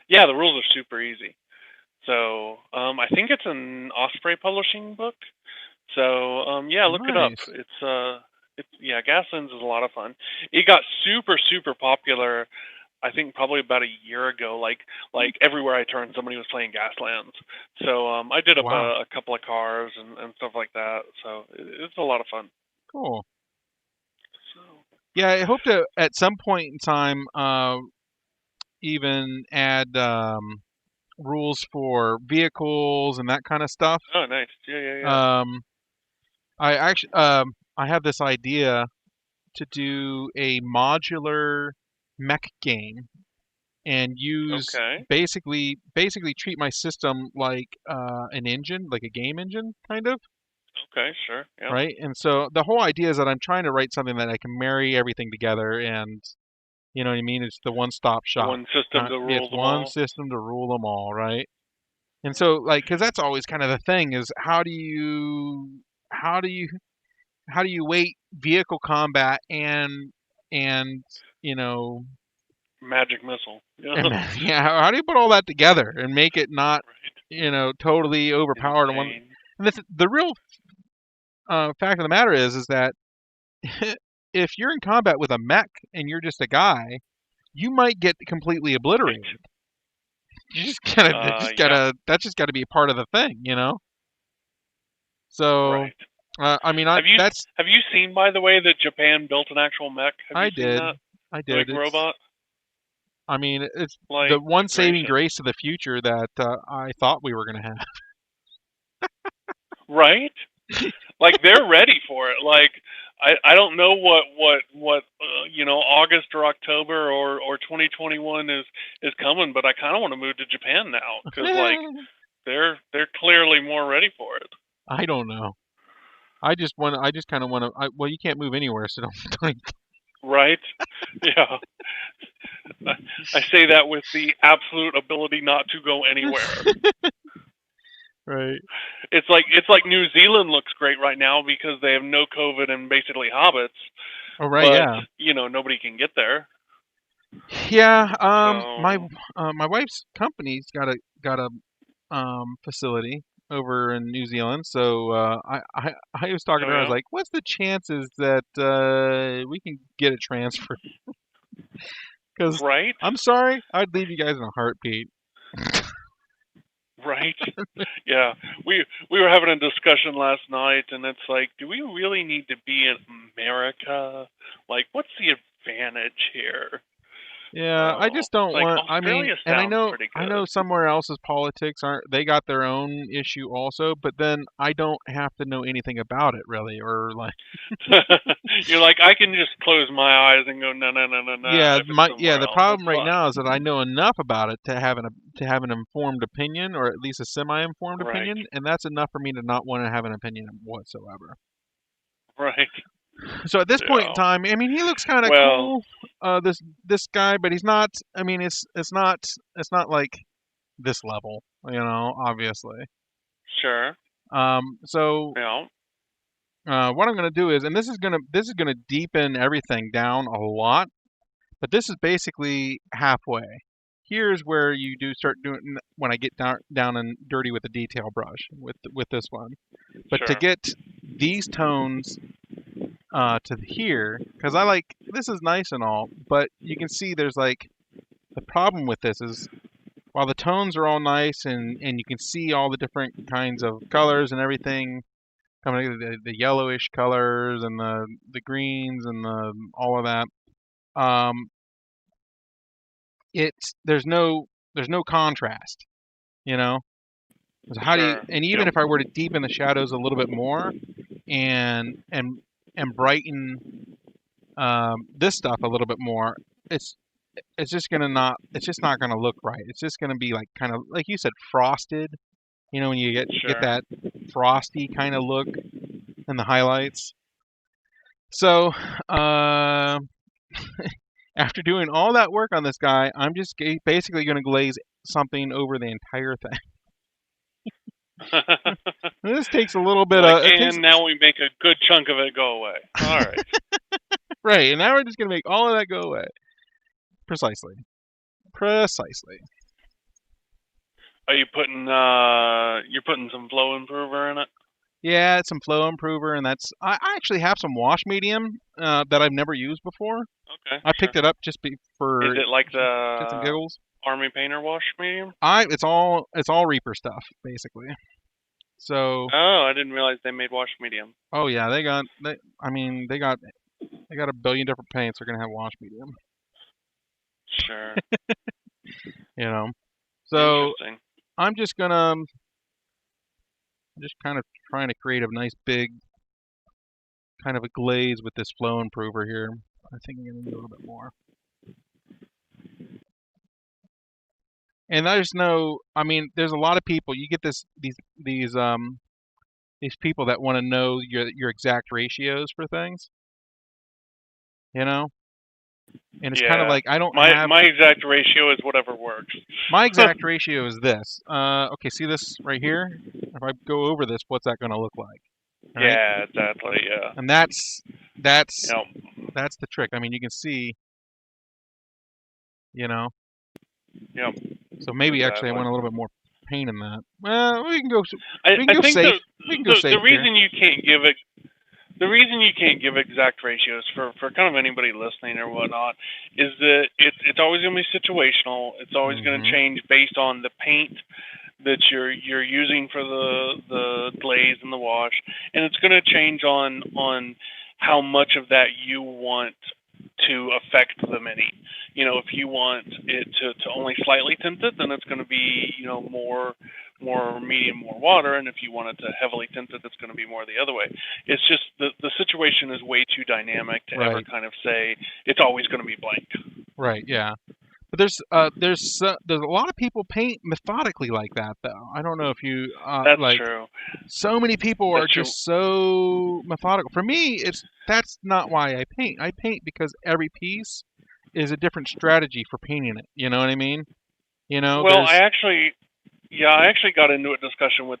Yeah, the rules are super easy. So I think it's an Osprey Publishing book. So yeah, look it up. Nice. It's yeah, Gaslands is a lot of fun. It got super popular. I think probably about a year ago. Like everywhere I turned, somebody was playing Gaslands. So I did up Wow. a couple of cars and stuff like that. So it's a lot of fun. Cool. So Yeah, I hope to at some point in time even add rules for vehicles and that kind of stuff. oh, nice. Yeah. Um, I have this idea to do a modular mech game and use Okay. basically treat my system like an engine, like a game engine, kind of, Okay. Sure. Yeah. right? And so the whole idea is that I'm trying to write something that I can marry everything together, and you know what I mean? It's the one-stop shop. One system to It's rule them one all. system to rule them all, right? And so, like, because that's always kind of the thing is how do you how do you weight vehicle combat and you know Magic missile. Yeah. and yeah, how do you put all that together and make it not Right. totally overpowered on one? Insane. And the real fact of the matter is that if you're in combat with a mech and you're just a guy, you might get completely Right. obliterated. You just Yeah. gotta that's just gotta be a part of the thing, you know. So, Right. I mean, Have you that's have you seen, by the way, that Japan built an actual mech? Have I you seen did, that I big did. robot? I mean, it's the Like, one saving gracious, grace of the future that I thought we were gonna have. right? Like they're ready for it. Like I don't know what August or October or 2021 is coming, but I kind of want to move to Japan now because like they're clearly more ready for it. I don't know. I just kind of want to. Well, you can't move anywhere, so don't. Right? Yeah. I say that with the absolute ability not to go anywhere. Right. It's like New Zealand looks great right now because they have no COVID and basically hobbits, Oh, right. but Yeah. nobody can get there. Yeah. So My wife's company's got a facility over in New Zealand. So I was talking oh to her. I was yeah, like, "What's the chances that we can get a transfer?" Because right, I'm sorry, I'd leave you guys in a heartbeat. right, yeah. We were having a discussion last night, and it's like, do we really need to be in America? Like, what's the advantage here? Yeah, I So just it's don't like want. I mean, Australia and sounds pretty I know good. somewhere else's politics aren't. They got their own issue also, but then I don't have to know anything about it really, or like. You're like, I can just close my eyes and go, no, Yeah, if it's somewhere the else, it's problem right fine. now is that I know enough about it to have an informed opinion, or at least a semi-informed Right, opinion, and that's enough for me to not want to have an opinion whatsoever. right, So at this point in yeah. time, I mean, he looks kind of Well, cool, this guy, but he's not. I mean, it's not like this level, obviously. sure, So yeah, what I'm gonna do is, and this is gonna deepen everything down a lot, but this is basically halfway. Here's where you do start doing when I get down and dirty with the detail brush with this one. But to sure, get these tones to here, because this is nice and all, but you can see there's like the problem with this is while the tones are all nice and you can see all the different kinds of colors and everything coming, the yellowish colors and the greens and the all of that. Um, it's there's no contrast, you know. So how do you sure, and even yep, if I were to deepen the shadows a little bit more and and and brighten this stuff a little bit more, it's it's just not gonna look right. It's just gonna be like kind of like you said, frosted. You know, when you get Sure. that frosty kind of look in the highlights. So, after doing all that work on this guy, I'm just basically going to glaze something over the entire thing. This takes a little bit of. And now we make a good chunk of it go away. All right. Right, and now we're just going to make all of that go away. Precisely. Are you putting you're putting some flow improver in it? Yeah, it's some flow improver, and I actually have some wash medium that I've never used before. Okay, I sure. picked it up just for Is it like shits and the giggles. Army Painter wash medium? It's all Reaper stuff basically. So, Oh, I didn't realize they made wash medium. oh yeah, they got a billion different paints. They're gonna have wash medium. Sure. You know, so Interesting. I'm just kind of trying to create a nice big kind of a glaze with this flow improver here. I think I'm gonna need a little bit more. And there's there's a lot of people. You get these people that want to know your exact ratios for things, you know? And it's kind of Yeah. like I don't have My exact ratio is whatever works. my exact ratio is this. Okay, see this right here? If I go over this, what's that going to look like? Right? Yeah, exactly. Yeah. And that's Yep. that's the trick. I mean, you can see, you know. Yep. So maybe actually I Exactly. want a little bit more paint in that. Well, we can go I think safe. We can go safe the reason here. you can't give it the reason you can't give exact ratios for kind of anybody listening or whatnot is that it's always going to be situational. It's always going to change based on the paint that you're using for the glaze and the wash, and it's going to change on how much of that you want to affect the mini. You know, if you want it to only slightly tint it, then it's going to be, you know, more medium, more water, and if you want it to heavily tint it, it's going to be more the other way. It's just the situation is way too dynamic to ever kind of say it's always going to be blank. Right. Yeah. But there's a lot of people paint methodically like that though. I don't know if you That's true. So many people are just so methodical. For me, that's not why I paint. I paint because every piece is a different strategy for painting it. You know what I mean? You know, well, I actually got into a discussion with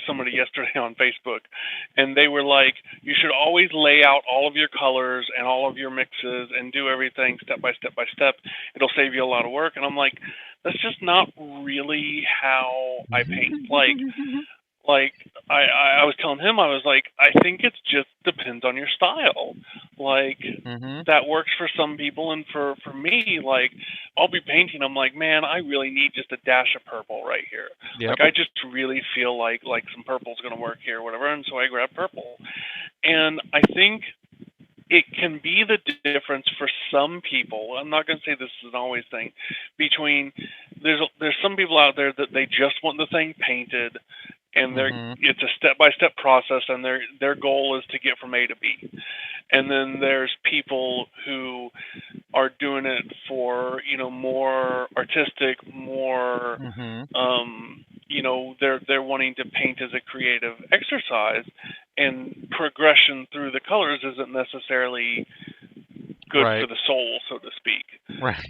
somebody yesterday on Facebook, and they were like, you should always lay out all of your colors and all of your mixes and do everything step by step by step. It'll save you a lot of work. And I'm like, that's just not really how I paint. Like I was telling him, I was like, I think it just depends on your style. Like that works for some people, and for me, like I'll be painting, I'm like, man, I really need just a dash of purple right here. Yep. Like I just really feel like some purple's gonna work here, or whatever, and so I grab purple. And I think it can be the difference for some people. I'm not going to say this is an always thing. Between there's some people out there that they just want the thing painted, and it's a step-by-step process, and their goal is to get from A to B. And then there's people who are doing it for, you know, more artistic, more you know, they're wanting to paint as a creative exercise, and progression through the colors isn't necessarily good for the soul, so to speak. Right.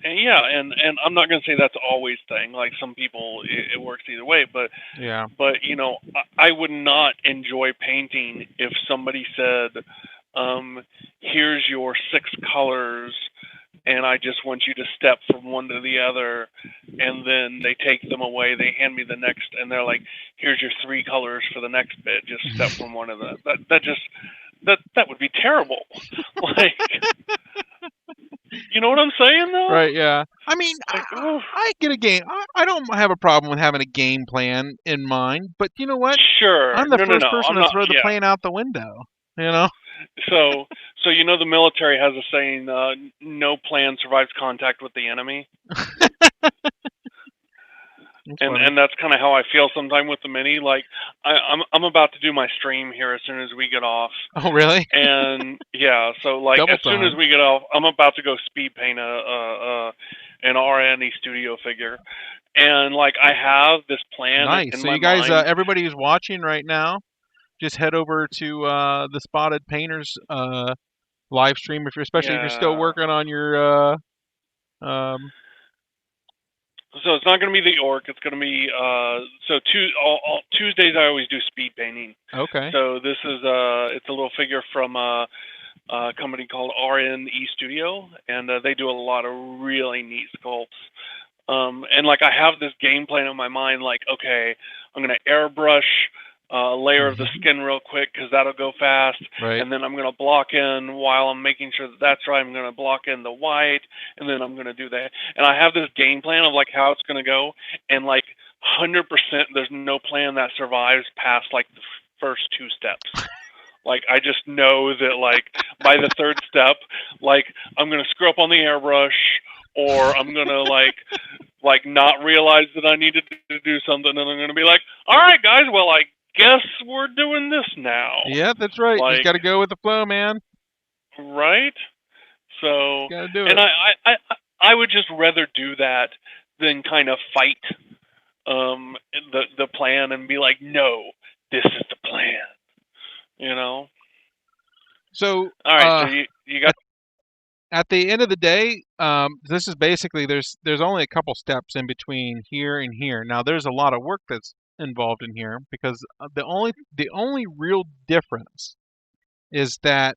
And yeah, and I'm not going to say that's always thing. Like some people, it works either way. But yeah. But you know, I would not enjoy painting if somebody said, "Here's your 6 colors, and I just want you to step from one to the other," and then they take them away. They hand me the next, and they're like, "Here's your 3 colors for the next bit. Just step from one of them." That would be terrible. Like. You know what I'm saying, though? Right, yeah. I mean, I get a game. I don't have a problem with having a game plan in mind, but you know what? Sure. I'm the first person to throw the plan out the window, you know? So you know the military has a saying, no plan survives contact with the enemy? And that's kind of how I feel sometimes with the Mini. Like I'm about to do my stream here as soon as we get off. Oh really? And yeah, so like as soon as we get off, I'm about to go speed paint an RNE studio figure, And like I have this plan Nice. in So my you guys, mind. everybody who's watching right now, just head over to the Spotted Painters live stream especially if you're still Yeah. working on your um, So it's not going to be the orc. It's going to be all Tuesdays. I always do speed painting. okay. So this is it's a little figure from a company called RNE Studio, and they do a lot of really neat sculpts. And like I have this game plan in my mind, like okay, I'm gonna airbrush a layer of the skin real quick because that'll go fast, Right. and then I'm gonna block in while I'm making sure that that's right. I'm gonna block in the white, and then I'm gonna do that. And I have this game plan of like how it's gonna go, and like 100%, there's no plan that survives past like the first two steps. Like I just know that like by the third step, like I'm gonna screw up on the airbrush, or I'm gonna like not realize that I needed to do something, and I'm gonna be like, all right, guys, well I guess we're doing this now. Yeah, that's right. You just Like got to go with the flow, man. right. So, Got to do and it. I would just rather do that than kind of fight the plan and be like, no, this is the plan. You know. So All right. So you got. at the end of the day, this is basically there's only a couple steps in between here and here. Now there's a lot of work that's involved in here because the only real difference is that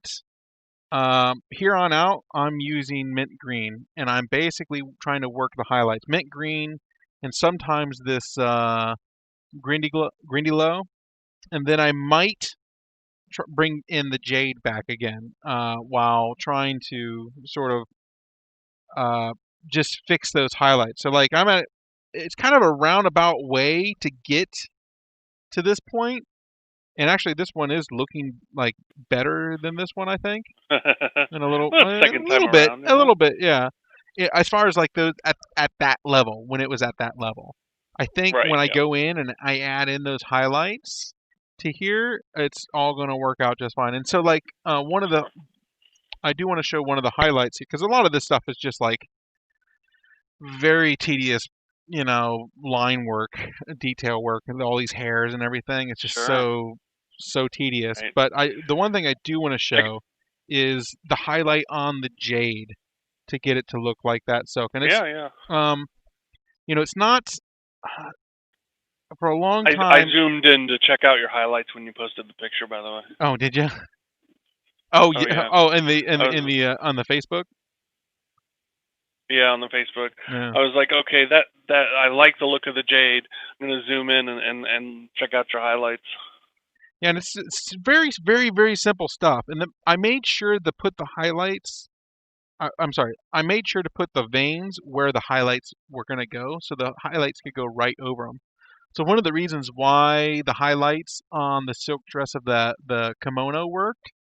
here on out I'm using mint green and I'm basically trying to work the highlights. Mint green and sometimes this grindy low, and then I might bring in the jade back again while trying to sort of uh, just fix those highlights. So like it's kind of a roundabout way to get to this point. And actually, this one is looking like better than this one, I think, and Well, second time around, a little bit, yeah. As far as like those at that level, when it was at that level, I think right? when I Yeah, go in and I add in those highlights to here, it's all going to work out just fine. And so like sure. I do want to show one of the highlights because a lot of this stuff is just like very tedious, line work, detail work, and all these hairs and everything. It's just Sure. so tedious. Right. But the one thing I do want to I, show is the highlight on the jade to get it to look like that silk. And it's yeah, yeah. um, it's not for a long I time. zoomed in to check out your highlights when you posted the picture, by the way. Oh, did you? Oh, Oh yeah. yeah. Oh, in the in I the, in was the on the Facebook. yeah on the Facebook. Yeah. I was like, okay, that I like the look of the jade. I'm gonna zoom in and check out your highlights. Yeah, and it's very, very, very simple stuff. And I made sure to put the highlights. I'm sorry. I made sure to put the veins where the highlights were going to go, so the highlights could go right over them. So one of the reasons why the highlights on the silk dress of the kimono worked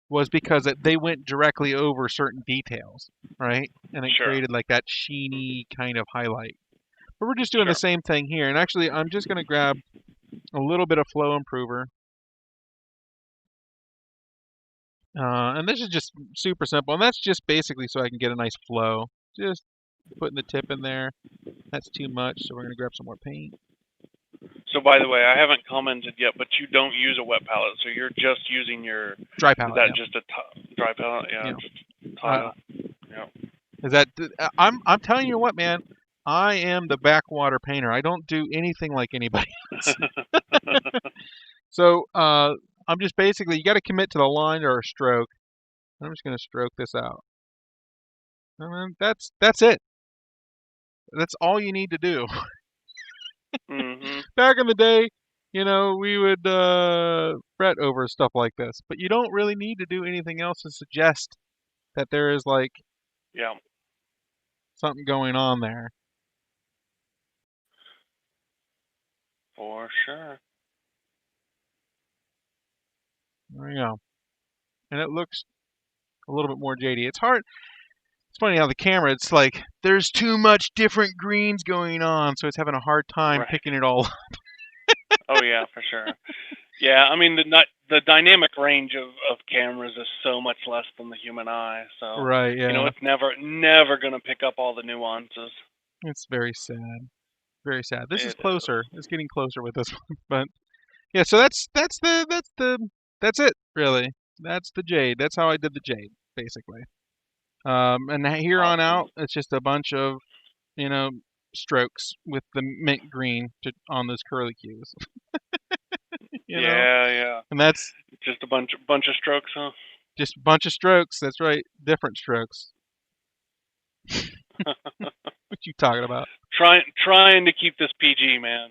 was because they went directly over certain details, right? And it Sure. created like that sheeny kind of highlight. But we're just doing the Sure. same thing here. And actually, I'm just going to grab a little bit of flow improver. And this is just super simple. And that's just basically so I can get a nice flow. Just putting the tip in there. That's too much, so we're going to grab some more paint. So by the way, I haven't commented yet, but you don't use a wet palette, so you're just using your. Dry Is palette, that yeah. just a dry palette? Yeah, Yeah. just tile. Yeah. Is that I'm telling you what, man. I am the backwater painter. I don't do anything like anybody else. So I'm just basically you got to commit to the line or a stroke. I'm just going to stroke this out. And then that's it. That's all you need to do. Mhm. Back in the day, we would fret over stuff like this, but you don't really need to do anything else to suggest that there is like Yeah. something going on there. For sure. There we go. And it looks a little bit more jadey. It's hard. It's funny how the camera, it's like there's too much different greens going on, so it's having a hard time Right. picking it all. Oh yeah, for sure. Yeah, I mean the dynamic range of cameras is so much less than the human eye, so Right, yeah. it's never gonna pick up all the nuances. It's very sad. Very sad. This is It closer. is. It's getting closer with this one, but yeah. So that's it really. That's the jade. That's how I did the jade basically. And here on Awesome. out, it's just a bunch of you know strokes with the mint green on those curly cues. Yeah, yeah. And that's Just a bunch of strokes, huh? just a bunch of strokes. That's right, different strokes. What you talking about? Trying to keep this PG, man.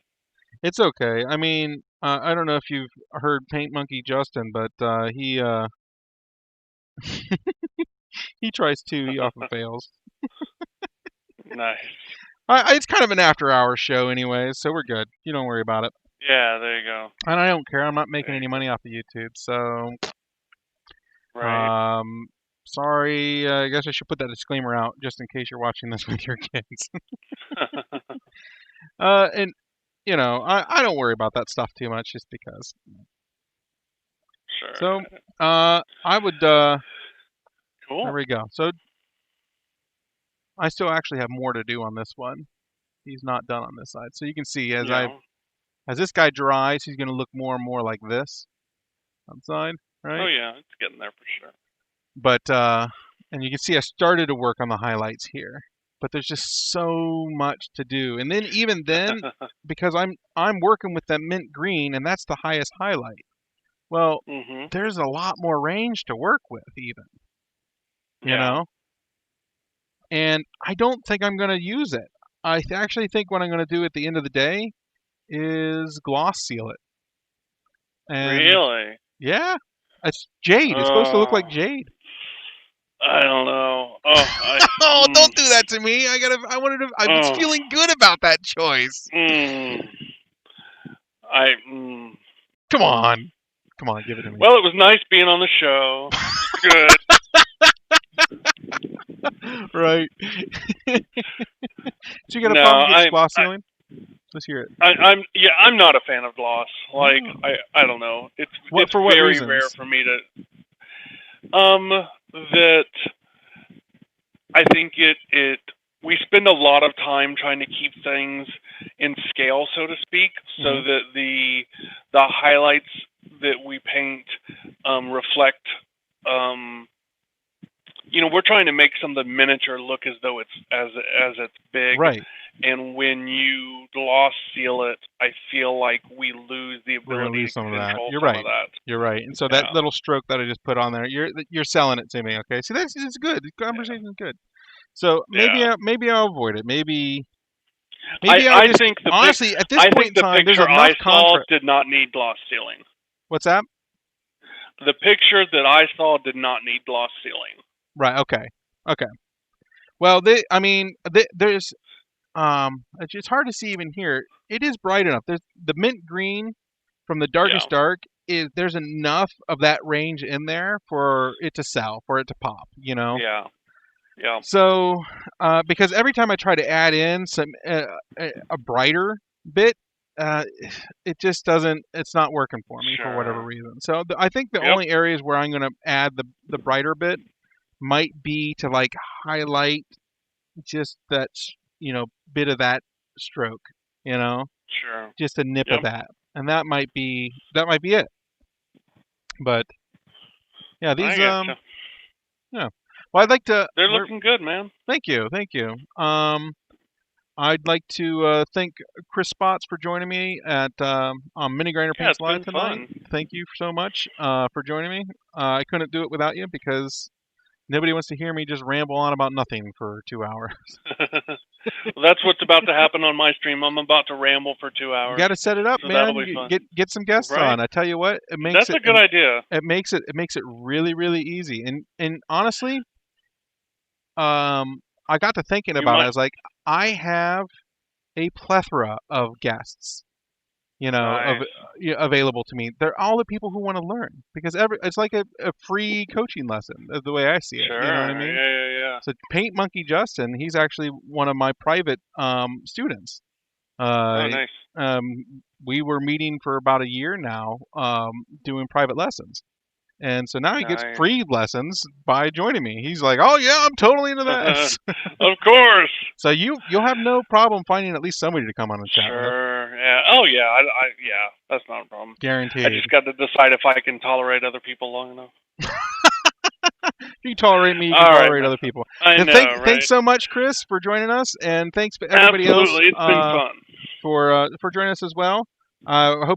It's okay. I mean, I don't know if you've heard Paint Monkey Justin, but he tries too. He often fails. Nice. It's kind of an after-hours show, anyways, so we're good. You don't worry about it. Yeah, there you go. And I don't care. I'm not making There any you go. money off of YouTube, so Right. sorry. I guess I should put that disclaimer out just in case you're watching this with your kids. And I don't worry about that stuff too much, just because. So, Sure. I would. There Cool. we go. So I still actually have more to do on this one. He's not done on this side. So you can see Yeah. as this guy dries, he's going to look more and more like this on the side, Oh right? yeah, it's getting there for sure. But and you can see I started to work on the highlights here, but there's just so much to do. And then even then, because I'm working with that mint green, and that's the highest highlight. Well, Mhm. there's a lot more range to work with, even, you Yeah. know. And I don't think I'm going to use it. I actually think what I'm going to do at the end of the day is gloss seal it. And Really? yeah, it's jade. It's supposed to look like Oh, jade. I don't know. Oh, Oh, don't do that to me. I was oh, feeling good about that choice. mm, I. Mm. Come on. Come on, give it to me. Well, it was nice being on the show. Good. Right. So you got a No, problem with gloss sealing? Let's hear it. I'm not a fan of gloss. Like Oh. I don't know. It's For what very rare reasons? for me to that I think we spend a lot of time trying to keep things in scale, so to speak, so Mhm. that the highlights that we paint reflect we're trying to make some of the miniature look as though it's as it's big. Right. And when you gloss seal it, I feel like we lose the We're gonna ability lose to some of that. control You're some right. of that. You're right. And so that Yeah. little stroke that I just put on there, you're selling it to me, okay? See, it's good. The conversation is good. So Yeah. maybe I'll avoid it. Maybe I I'll I just think honestly at this I point think in the time, there's picture enough I saw contrast. did not need gloss sealing. What's that? The picture that I saw did not need gloss sealing. Right. Okay. Okay. Well, there's it's hard to see even here. It is bright enough. There's the mint green from the Yeah. darkest dark is there's enough of that range in there for it to sell, for it to pop, Yeah. Yeah. So, because every time I try to add in a brighter bit, uh, it just doesn't. It's not working for me for whatever Sure. reason. So I think the Yep. only areas where I'm going to add the brighter bit might be to like highlight just that bit of that stroke, you know, Sure. just a nip of Yep. that, and that might be it. But yeah, I these getcha. yeah. Well, I'd like to. They're looking good, man. Thank you, thank you. I'd like to thank Chris Spots for joining me on MiniGrinder Yeah, Paints it's Live been tonight. fun. Thank you so much for joining me. I couldn't do it without you because nobody wants to hear me just ramble on about nothing for 2 hours. Well, that's what's about to happen on my stream. I'm about to ramble for 2 You hours, got to set it up, so that'll man. be fun. Get some guests Right? on. I tell you what, it makes That's a good idea. it makes it really really easy. And honestly, I got to thinking You about it. I might. was like, I have a plethora of guests, of Nice. available to me. They're all the people who want to learn because it's like a free coaching lesson, the way I see it. You know what I Sure. mean? Yeah. So Paint Monkey Justin, he's actually one of my private students. Oh, Uh, nice. we were meeting for about a year now, doing private lessons. And so now he gets Nice. free lessons by joining me. He's like, "Oh yeah, I'm totally into that." Of course. So you'll have no problem finding at least somebody to come on and chat with. Sure. Yeah. Oh yeah. Yeah. That's not a problem. Guaranteed. I just got to decide if I can tolerate other people long enough. If you tolerate me, you can All right, tolerate man. other people. I And know, right? Thanks so much, Chris, for joining us, and thanks to everybody Absolutely. else It's been fun. for joining us as well. I hope